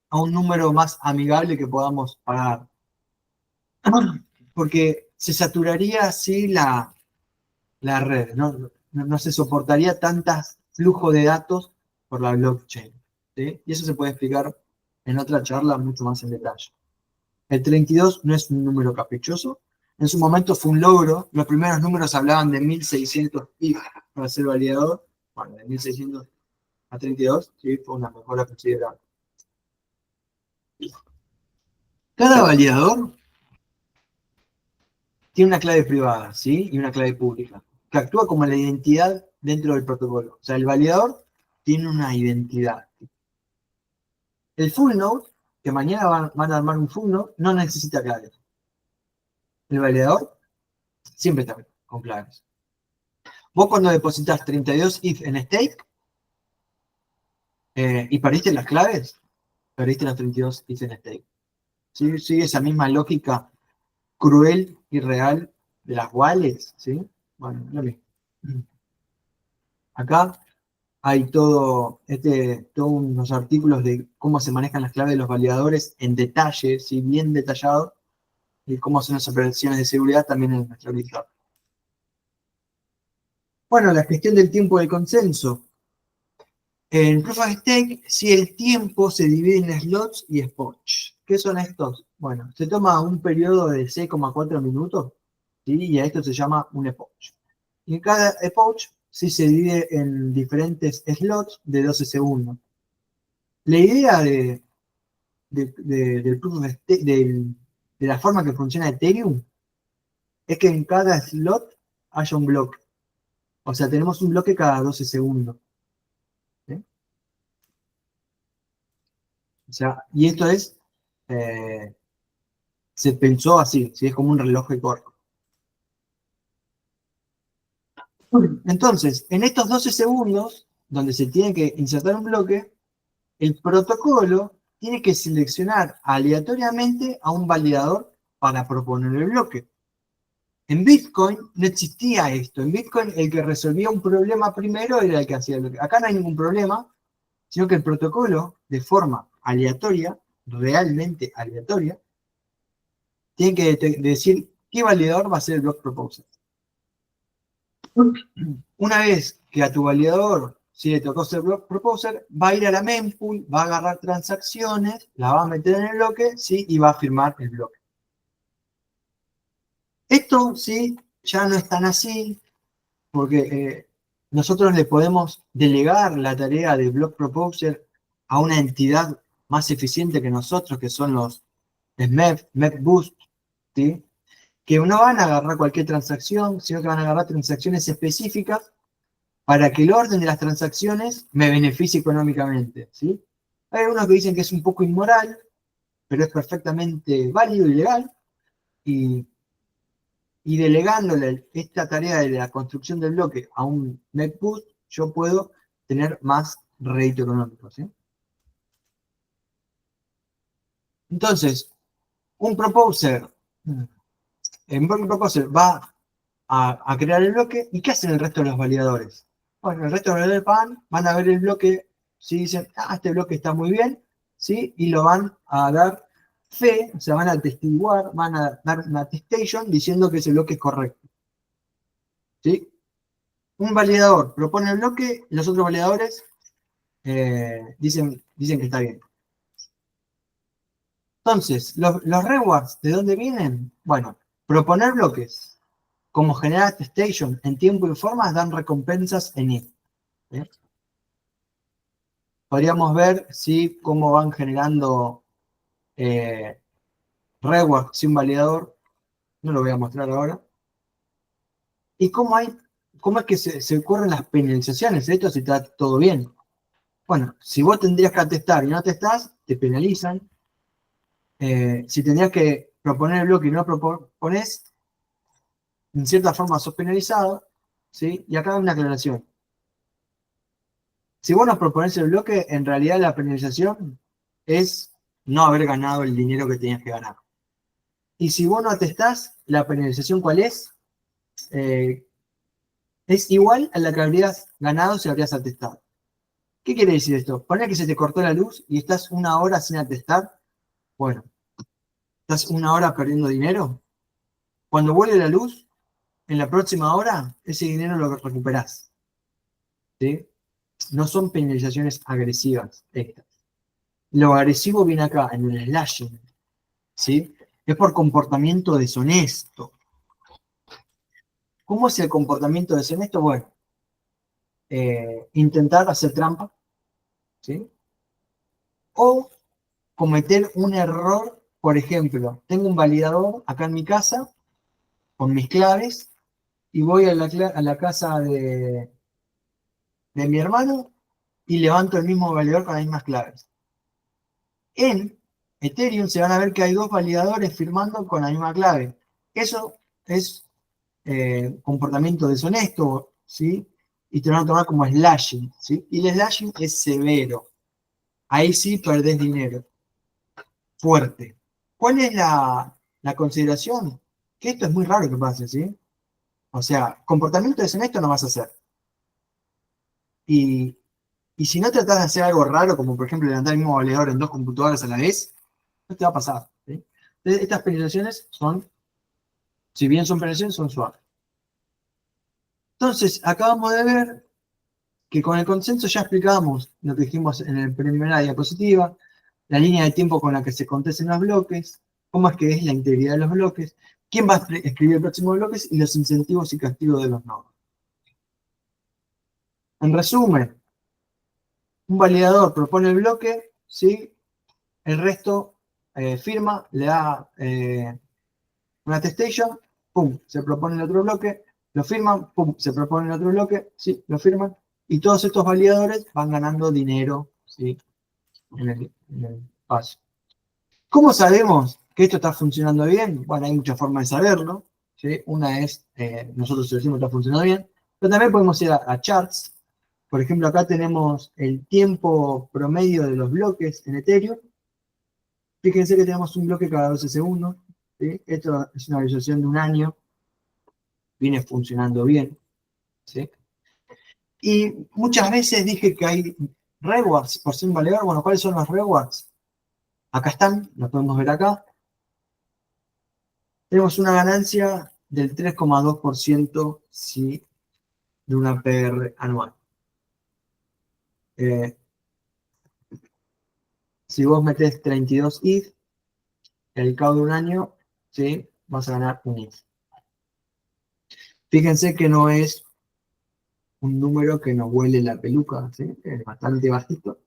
a un número más amigable que podamos pagar? Porque se saturaría así la red, no se soportaría tantas flujo de datos por la blockchain. ¿Sí? Y eso se puede explicar en otra charla mucho más en detalle. El 32 no es un número caprichoso. En su momento fue un logro. Los primeros números hablaban de 1.600 ETH para ser validador. Bueno, de 1.600 a 32, sí, fue una mejora considerable. Cada validador tiene una clave privada, ¿sí? Y una clave pública, que actúa como la identidad dentro del protocolo. O sea, el validador tiene una identidad. El full node, que mañana van a armar un full node, no necesita claves. El validador siempre está con claves. Vos cuando depositas 32 ETH en stake y perdiste las claves, perdiste los 32 Is en stake. ¿Sí? Sigue esa misma lógica cruel y real de las wallets, ¿sí? Bueno, lo mismo. Acá hay todos unos artículos de cómo se manejan las claves de los validadores en detalle, ¿sí? Bien detallado, y cómo son las operaciones de seguridad también en nuestro GitHub. Bueno, la gestión del tiempo del consenso. En Proof of Stake, si el tiempo se divide en slots y spots. ¿Qué son estos? Bueno, se toma un periodo de 6,4 minutos, ¿sí? Y a esto se llama un epoch. Y cada epoch sí se divide en diferentes slots de 12 segundos. La idea del Proof of Stake, de la forma que funciona Ethereum, es que en cada slot haya un bloque. O sea, tenemos un bloque cada 12 segundos. ¿Sí? O sea, y esto es, se pensó así, ¿sí? Es como un reloj de corto. Entonces, en estos 12 segundos, donde se tiene que insertar un bloque, el protocolo tiene que seleccionar aleatoriamente a un validador para proponer el bloque. En Bitcoin no existía esto. En Bitcoin el que resolvía un problema primero era el que hacía el bloque. Acá no hay ningún problema, sino que el protocolo, de forma aleatoria, realmente aleatoria, tiene que decir qué validador va a ser el block proposer. Una vez que a tu validador, si le tocó ser block proposer, va a ir a la mempool, va a agarrar transacciones, la va a meter en el bloque, ¿sí? Y va a firmar el bloque. Esto, sí, ya no es tan así, porque nosotros le podemos delegar la tarea de block proposer a una entidad más eficiente que nosotros, que son los SMEP, MEP-Boost, ¿sí? Que no van a agarrar cualquier transacción, sino que van a agarrar transacciones específicas para que el orden de las transacciones me beneficie económicamente, ¿sí? Hay algunos que dicen que es un poco inmoral, pero es perfectamente válido y legal, y delegándole esta tarea de la construcción del bloque a un NetBoost, yo puedo tener más rédito económico, ¿sí? Entonces, un proposer, en un proposer va a crear el bloque, ¿y qué hacen el resto de los validadores? Bueno, el resto de los validadores van a ver el bloque, si dicen, este bloque está muy bien, ¿sí? Y lo van a dar fe, o sea, van a atestiguar, van a dar una attestation diciendo que ese bloque es correcto, ¿sí? Un validador propone el bloque, y los otros validadores dicen que está bien. Entonces, los rewards, ¿de dónde vienen? Bueno, proponer bloques, como generar attestation en tiempo y forma, dan recompensas en ETH. ¿Sí? Podríamos ver cómo van generando rewards sin validador, no lo voy a mostrar ahora, y cómo es que se ocurren las penalizaciones, esto si está todo bien. Bueno, si vos tendrías que atestar y no atestás, te penalizan. Si tendrías que proponer el bloque y no propones, en cierta forma sos penalizado, ¿sí? Y acá hay una aclaración. Si vos no proponés el bloque, en realidad la penalización es no haber ganado el dinero que tenías que ganar. Y si vos no atestás, la penalización ¿cuál es? Es igual a la que habrías ganado si habrías atestado. ¿Qué quiere decir esto? Poner que se te cortó la luz y estás una hora sin atestar. Bueno, estás una hora perdiendo dinero. Cuando vuelve la luz, en la próxima hora, ese dinero lo recuperás. ¿Sí? No son penalizaciones agresivas estas. Lo agresivo viene acá, en el slashing. ¿Sí? Es por comportamiento deshonesto. ¿Cómo es el comportamiento deshonesto? Bueno, intentar hacer trampa, ¿sí? O cometer un error, por ejemplo, tengo un validador acá en mi casa con mis claves y voy a la casa de mi hermano y levanto el mismo validador con las mismas claves. En Ethereum se van a ver que hay dos validadores firmando con la misma clave. Eso es comportamiento deshonesto, ¿sí? Y te van a tomar como slashing, ¿sí? Y el slashing es severo. Ahí sí perdés dinero. fuerte. ¿Cuál es la consideración? Que esto es muy raro que pase, ¿sí? O sea, comportamiento deshonesto no vas a hacer. Y, y si no tratás de hacer algo raro, como por ejemplo levantar el mismo validador en dos computadoras a la vez, no te va a pasar, ¿sí? Entonces, estas penalizaciones son, si bien son penalizaciones, son suaves. Entonces, acabamos de ver que con el consenso ya explicamos lo que dijimos en la primera diapositiva, la línea de tiempo con la que se contestan los bloques, cómo es que es la integridad de los bloques, quién va a escribir el próximo bloque y los incentivos y castigos de los nodos. En resumen, un validador propone el bloque, ¿sí? El resto firma, le da una attestation, pum, se propone el otro bloque, lo firman, pum, se propone el otro bloque, sí, lo firman, y todos estos validadores van ganando dinero, ¿sí? En el paso. ¿Cómo sabemos que esto está funcionando bien? Bueno, hay muchas formas de saberlo, ¿sí? Una es, nosotros decimos que está funcionando bien, pero también podemos ir a charts. Por ejemplo, acá tenemos el tiempo promedio de los bloques en Ethereum. Fíjense que tenemos un bloque cada 12 segundos, ¿sí? Esto es una visualización de un año, viene funcionando bien, ¿sí? Y muchas veces dije que hay rewards por ser un valedor. Bueno, ¿cuáles son los rewards? Acá están, los podemos ver acá. Tenemos una ganancia del 3,2%, ¿sí? De una PR anual. Eh, si vos metés 32 ETH, al cabo de un año, ¿sí? Vas a ganar un ETH. Fíjense que no es un número que nos huele la peluca, ¿sí? Es bastante bajito.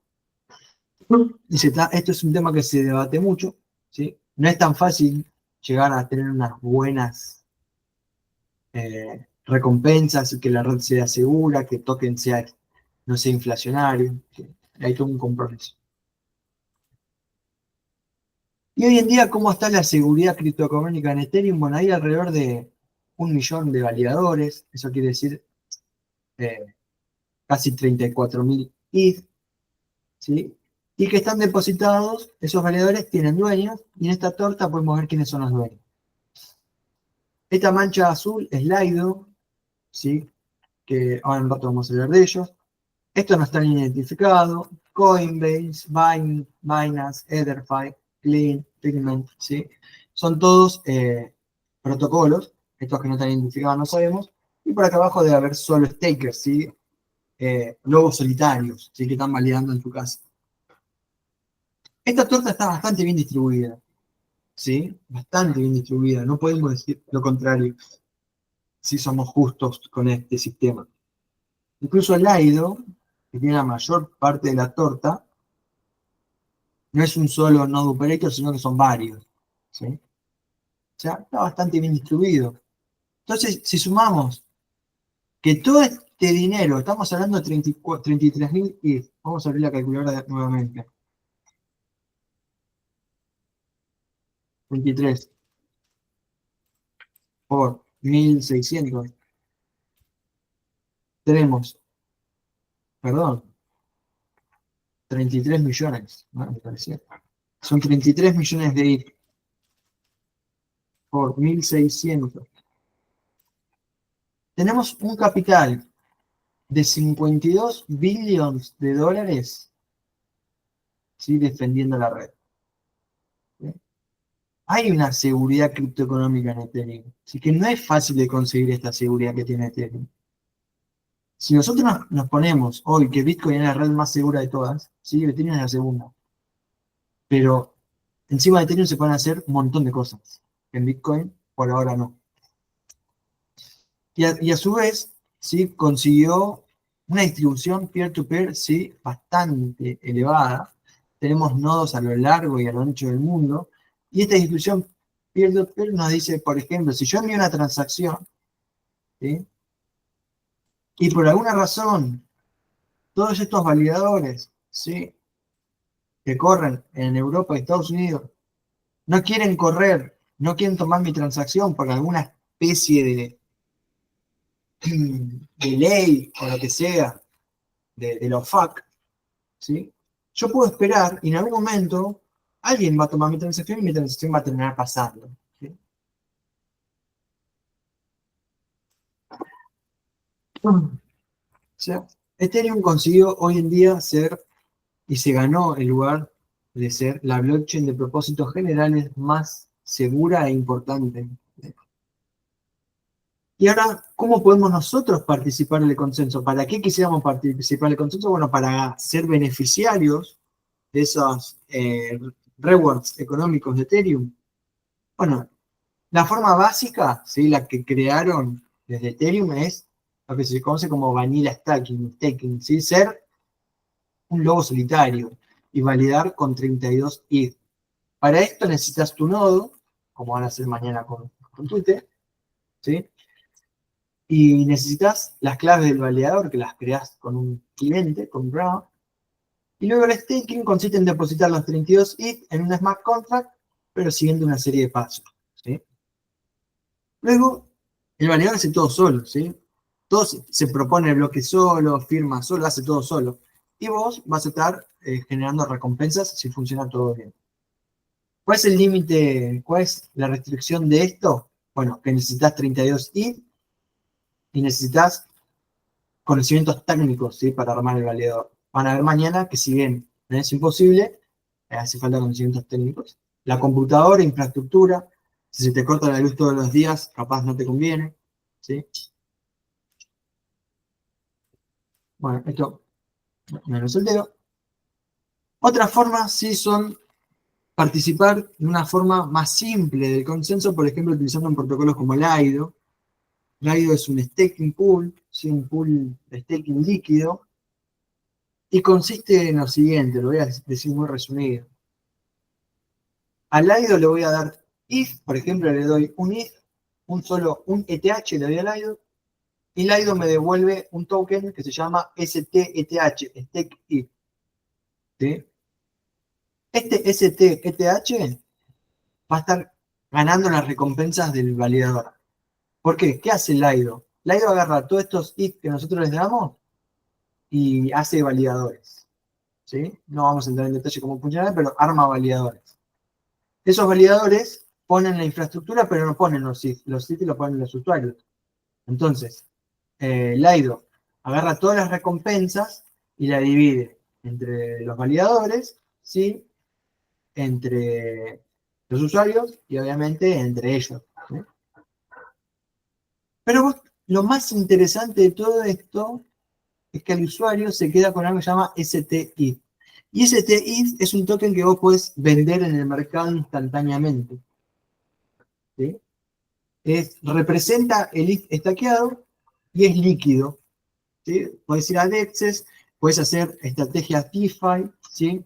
Dice, esto es un tema que se debate mucho, ¿sí? No es tan fácil llegar a tener unas buenas recompensas y que la red sea segura, que token sea, no sea inflacionario, que hay todo un compromiso. Y hoy en día, ¿cómo está la seguridad criptoeconómica en Ethereum? Bueno, hay alrededor de 1 millón de validadores, eso quiere decir eh, casi 34.000 ETH, ¿sí? Y que están depositados, esos validadores tienen dueños, y en esta torta podemos ver quiénes son los dueños. Esta mancha azul es Lido, ¿sí? Que ahora en un rato vamos a hablar de ellos. Estos no están identificados. Coinbase, Binance, Etherfi, Clean, Pigment, ¿sí? Son todos protocolos. Estos que no están identificados no sabemos. Y por acá abajo debe haber solo stakers, ¿sí? Lobos solitarios, ¿sí? Que están validando en tu casa. Esta torta está bastante bien distribuida, ¿sí? Bastante bien distribuida. No podemos decir lo contrario si somos justos con este sistema. Incluso el Lido, que tiene la mayor parte de la torta, no es un solo node operator, sino que son varios, ¿sí? O sea, está bastante bien distribuido. Entonces, si sumamos que todo este dinero, estamos hablando de 33.000 y vamos a abrir la calculadora nuevamente. 23 por 1.600. Tenemos, perdón, 33 millones. ¿No? Me parecía. Son 33 millones de I por 1.600. Tenemos un capital de 52 billones de dólares, ¿sí? Defendiendo la red. ¿Sí? Hay una seguridad criptoeconómica en Ethereum. Así que no es fácil de conseguir esta seguridad que tiene Ethereum. Si nosotros nos ponemos hoy que Bitcoin es la red más segura de todas, sí, Ethereum es la segunda. Pero encima de Ethereum se pueden hacer un montón de cosas. En Bitcoin, por ahora no. Y a su vez, ¿sí? Consiguió una distribución peer-to-peer, ¿sí? Bastante elevada. Tenemos nodos a lo largo y a lo ancho del mundo. Y esta distribución peer-to-peer nos dice, por ejemplo, si yo envío una transacción, ¿sí? Y por alguna razón, todos estos validadores, ¿sí? Que corren en Europa y Estados Unidos, no quieren correr, no quieren tomar mi transacción por alguna especie de ley o lo que sea, de la OFAC, ¿sí? Yo puedo esperar y en algún momento alguien va a tomar mi transacción y mi transacción va a terminar pasando. ¿Sí? O sea, Ethereum consiguió hoy en día ser, y se ganó el lugar de ser, la blockchain de propósitos generales más segura e importante. Y ahora, ¿cómo podemos nosotros participar en el consenso? ¿Para qué quisiéramos participar en el consenso? Bueno, para ser beneficiarios de esos rewards económicos de Ethereum. Bueno, la forma básica, ¿sí? La que crearon desde Ethereum es lo que se conoce como vanilla staking, ¿sí? Ser un lobo solitario y validar con 32 ETH. Para esto necesitas tu nodo, como van a hacer mañana con Twitter, ¿sí? Y necesitas las claves del validador, que las creas con un cliente, con Brown. Y luego el staking consiste en depositar los 32 ETH en un smart contract, pero siguiendo una serie de pasos, ¿sí? Luego, el validador hace todo solo, ¿sí? Todo se propone el bloque solo, firma solo, hace todo solo. Y vos vas a estar generando recompensas si funciona todo bien. ¿Cuál es el límite? ¿Cuál es la restricción de esto? Bueno, que necesitas 32 ETH y necesitas conocimientos técnicos, ¿sí? Para armar el validador. Van a ver mañana que si bien no es imposible, hace falta conocimientos técnicos. La computadora, infraestructura, si se te corta la luz todos los días, capaz no te conviene, ¿sí? Bueno, esto me lo soltero. Otras formas sí son participar de una forma más simple del consenso, por ejemplo, utilizando un protocolo como Lido. Lido es un staking pool, ¿sí? Un pool de staking líquido, y consiste en lo siguiente, lo voy a decir muy resumido. Al Lido le voy a dar if, por ejemplo, le doy un if, un ETH le doy al Lido, y Lido me devuelve un token que se llama STETH, Stake If. ¿Sí? Este STETH va a estar ganando las recompensas del validador. ¿Por qué? ¿Qué hace Lido? Lido agarra todos estos if que nosotros les damos y hace validadores. ¿Sí? No vamos a entrar en detalle cómo funciona, pero arma validadores. Esos validadores ponen la infraestructura, pero no ponen los if. Los if los ponen los usuarios. Entonces, Lido agarra todas las recompensas y la divide entre los validadores, ¿sí? Entre los usuarios y obviamente entre ellos, ¿sí? Pero lo más interesante de todo esto es que el usuario se queda con algo que se llama STIF. Y STIF es un token que vos podés vender en el mercado instantáneamente, ¿sí? Representa el if estaqueado y es líquido, ¿sí? Puedes ir a DEXs, puedes hacer estrategias DeFi, ¿sí?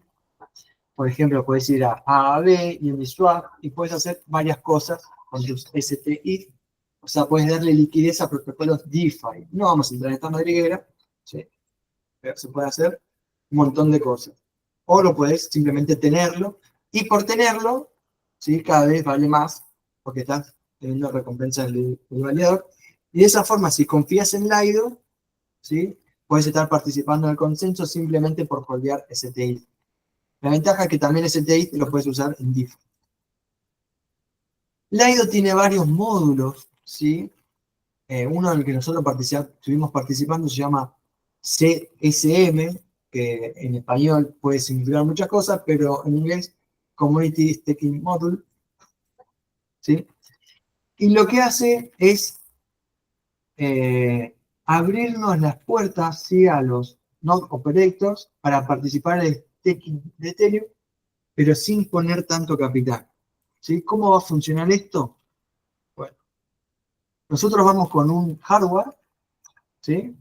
Por ejemplo, puedes ir a AAB y Uniswap y puedes hacer varias cosas con tus STI. O sea, puedes darle liquidez a protocolos DeFi. No vamos a entrar en esta madriguera, ¿sí? Pero se puede hacer un montón de cosas. O lo puedes simplemente tenerlo y por tenerlo, ¿sí? Cada vez vale más porque estás teniendo recompensas del validador. Y de esa forma, si confías en Lido, ¿sí? Puedes estar participando en el consenso simplemente por holdear STI. La ventaja es que también STI lo puedes usar en DeFi. Lido tiene varios módulos, ¿sí? Uno en el que nosotros estuvimos participando se llama CSM, que en español puede significar muchas cosas, pero en inglés, Community Staking Module, ¿sí? Y lo que hace es abrirnos las puertas, ¿sí? A los node operators para participar en el staking de Ethereum, pero sin poner tanto capital, ¿sí? ¿Cómo va a funcionar esto? Bueno, nosotros vamos con un hardware, ¿sí?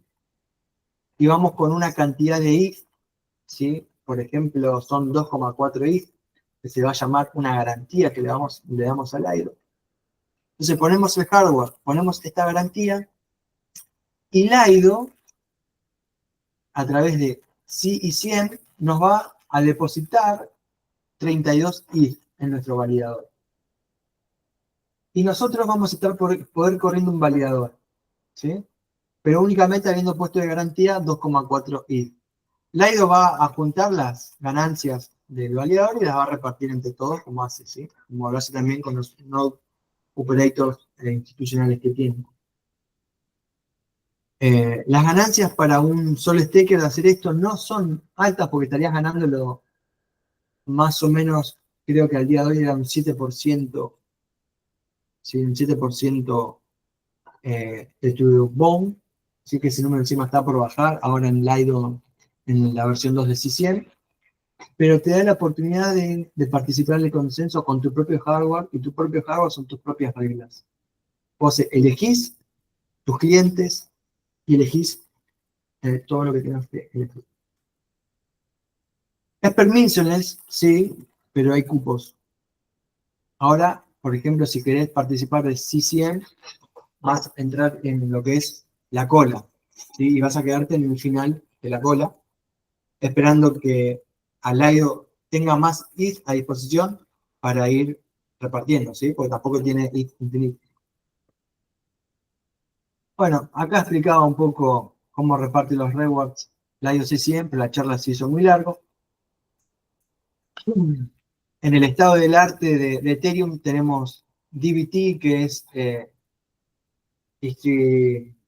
Y vamos con una cantidad de if, ¿sí? Por ejemplo, son 2,4 if, que se va a llamar una garantía que le damos al Lido. Entonces ponemos el hardware, ponemos esta garantía, y Lido, a través de sí y 100, nos va a depositar 32 if en nuestro validador. Y nosotros vamos a estar poder corriendo un validador, ¿sí? Pero únicamente habiendo puesto de garantía 2,4 ETH. Lido va a juntar las ganancias del validador y las va a repartir entre todos como hace, ¿sí? Como lo hace también con los node operators institucionales que tiene. Las ganancias para un solo staker de hacer esto no son altas porque estarías ganándolo más o menos, creo que al día de hoy era un 7%, ¿sí? Un 7% de tu bond, así que ese número encima está por bajar, ahora en Lido, en la versión 2 de C100, pero te da la oportunidad de participar del consenso con tu propio hardware, y tu propio hardware son tus propias reglas. Vos elegís tus clientes y elegís todo lo que tengas que elegir. Es permissionless, sí, pero hay cupos. Ahora, por ejemplo, si querés participar de C100, vas a entrar en lo que es la cola, ¿sí? Y vas a quedarte en el final de la cola, esperando que Alaido tenga más ETH a disposición para ir repartiendo, ¿sí? Porque tampoco tiene ETH infinito. Bueno, acá explicaba un poco cómo reparte los rewards Lido C100, pero la charla se hizo muy largo. En el estado del arte de Ethereum tenemos DBT, que es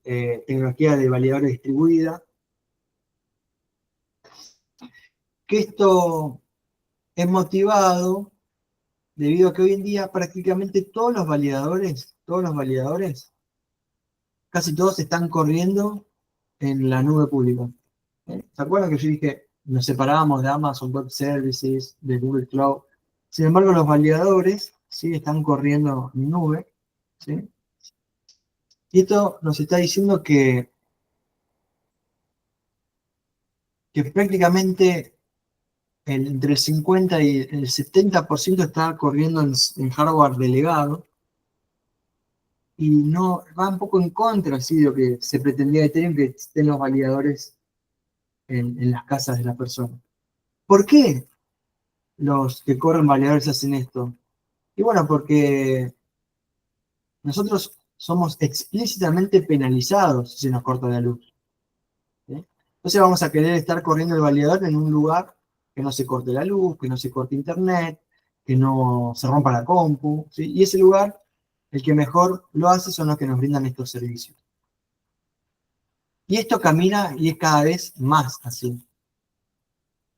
tecnología de validador distribuida, que esto es motivado debido a que hoy en día prácticamente todos los validadores, casi todos están corriendo en la nube pública. ¿Se acuerdan que yo dije, nos separábamos de Amazon Web Services, de Google Cloud? Sin embargo, los validadores sí están corriendo en nube, ¿sí? Y esto nos está diciendo que prácticamente entre el 50 y el 70% está corriendo en hardware delegado, y no va un poco en contra, ¿sí?, de lo que se pretendía de Ethereum, que estén los validadores en las casas de las personas. ¿Por qué los que corren validadores hacen esto? Y bueno, porque nosotros somos explícitamente penalizados si se nos corta la luz, ¿sí? Entonces vamos a querer estar corriendo el validador en un lugar que no se corte la luz, que no se corte internet, que no se rompa la compu, ¿sí? Y ese lugar, el que mejor lo hace son los que nos brindan estos servicios. Y esto camina y es cada vez más así.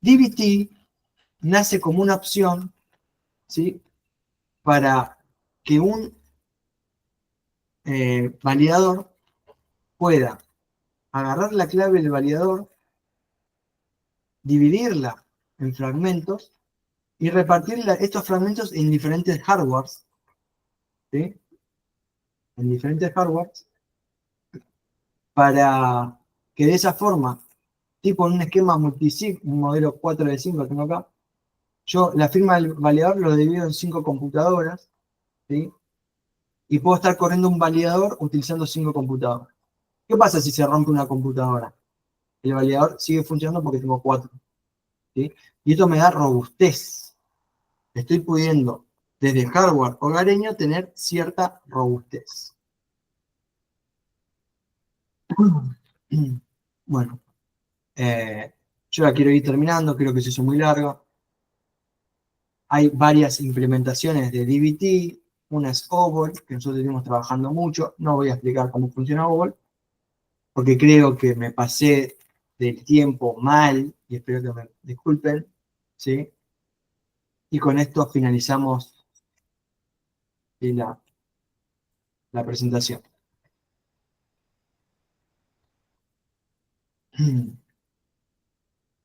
DBT nace como una opción, ¿sí?, para que un validador pueda agarrar la clave del validador, dividirla en fragmentos y repartir estos fragmentos en diferentes hardwares, ¿sí?, en diferentes hardwares, para que de esa forma, tipo en un esquema multisig, un modelo 4 de 5 tengo acá, yo la firma del validador lo divido en 5 computadoras, ¿sí?, y puedo estar corriendo un validador utilizando 5 computadoras. ¿Qué pasa si se rompe una computadora? El validador sigue funcionando porque tengo 4, ¿sí? Y esto me da robustez. Estoy pudiendo, desde hardware hogareño, tener cierta robustez. Bueno, yo la quiero ir terminando, creo que se hizo muy larga. Hay varias implementaciones de DBT, una es Obol, que nosotros estuvimos trabajando mucho. No voy a explicar cómo funciona Obol, porque creo que me pasé del tiempo mal, y espero que me disculpen, ¿sí? Y con esto finalizamos la presentación.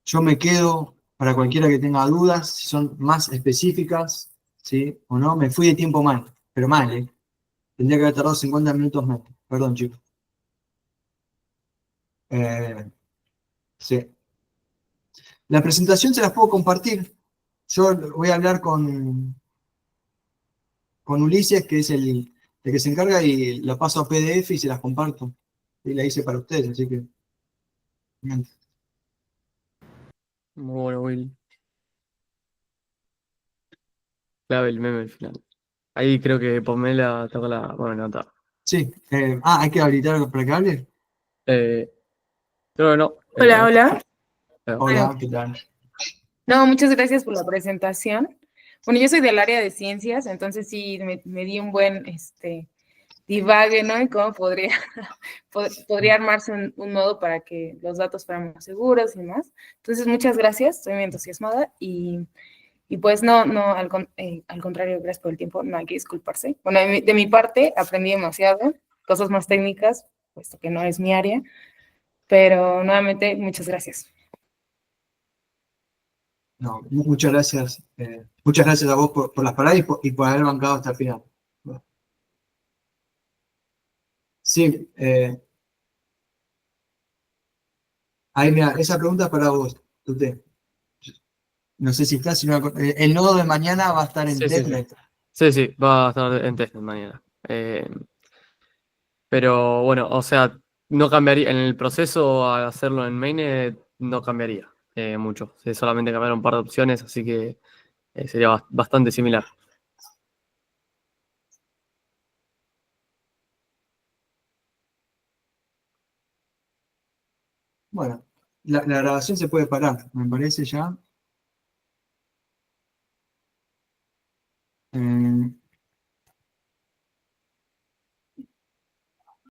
Yo me quedo para cualquiera que tenga dudas, si son más específicas, ¿sí?, o no. Me fui de tiempo mal, pero mal, ¿eh? Tendría que haber tardado 50 minutos más. Perdón, chicos. Sí. La presentación se las puedo compartir. Yo voy a hablar con Ulises, que es el que se encarga, y la paso a PDF y se las comparto. Y la hice para ustedes, así que... Bien. Muy bueno, Will. Clave el meme al final. Ahí creo que Pamela toca la. Bueno, no está. Sí. Hay que habilitar para que hable. Eh, Creo que no. A Hola, ver. hola. Ahí va. Bueno, Hola, ¿qué tal? No, muchas gracias por la presentación. Bueno, yo soy del área de ciencias, entonces sí me di un buen divague, ¿no? En cómo podría armarse un nodo para que los datos fueran más seguros y más. Entonces, muchas gracias, estoy muy entusiasmada y pues no, al contrario, gracias por el tiempo, no hay que disculparse. Bueno, de mi parte aprendí demasiado, cosas más técnicas, puesto que no es mi área, pero nuevamente, muchas gracias. No, muchas gracias. Muchas gracias a vos por las palabras y por haber bancado hasta el final. Bueno. Sí, ahí mira, esa pregunta es para vos, Tute. No sé si estás, el nodo de mañana va a estar en Sí, sí, sí. testnet. Sí, sí, va a estar en test mañana. Pero bueno, o sea, no cambiaría, en el proceso a hacerlo en mainnet no cambiaría mucho. Solamente cambiar un par de opciones, así que sería bastante similar. Bueno, la grabación se puede parar, me parece ya.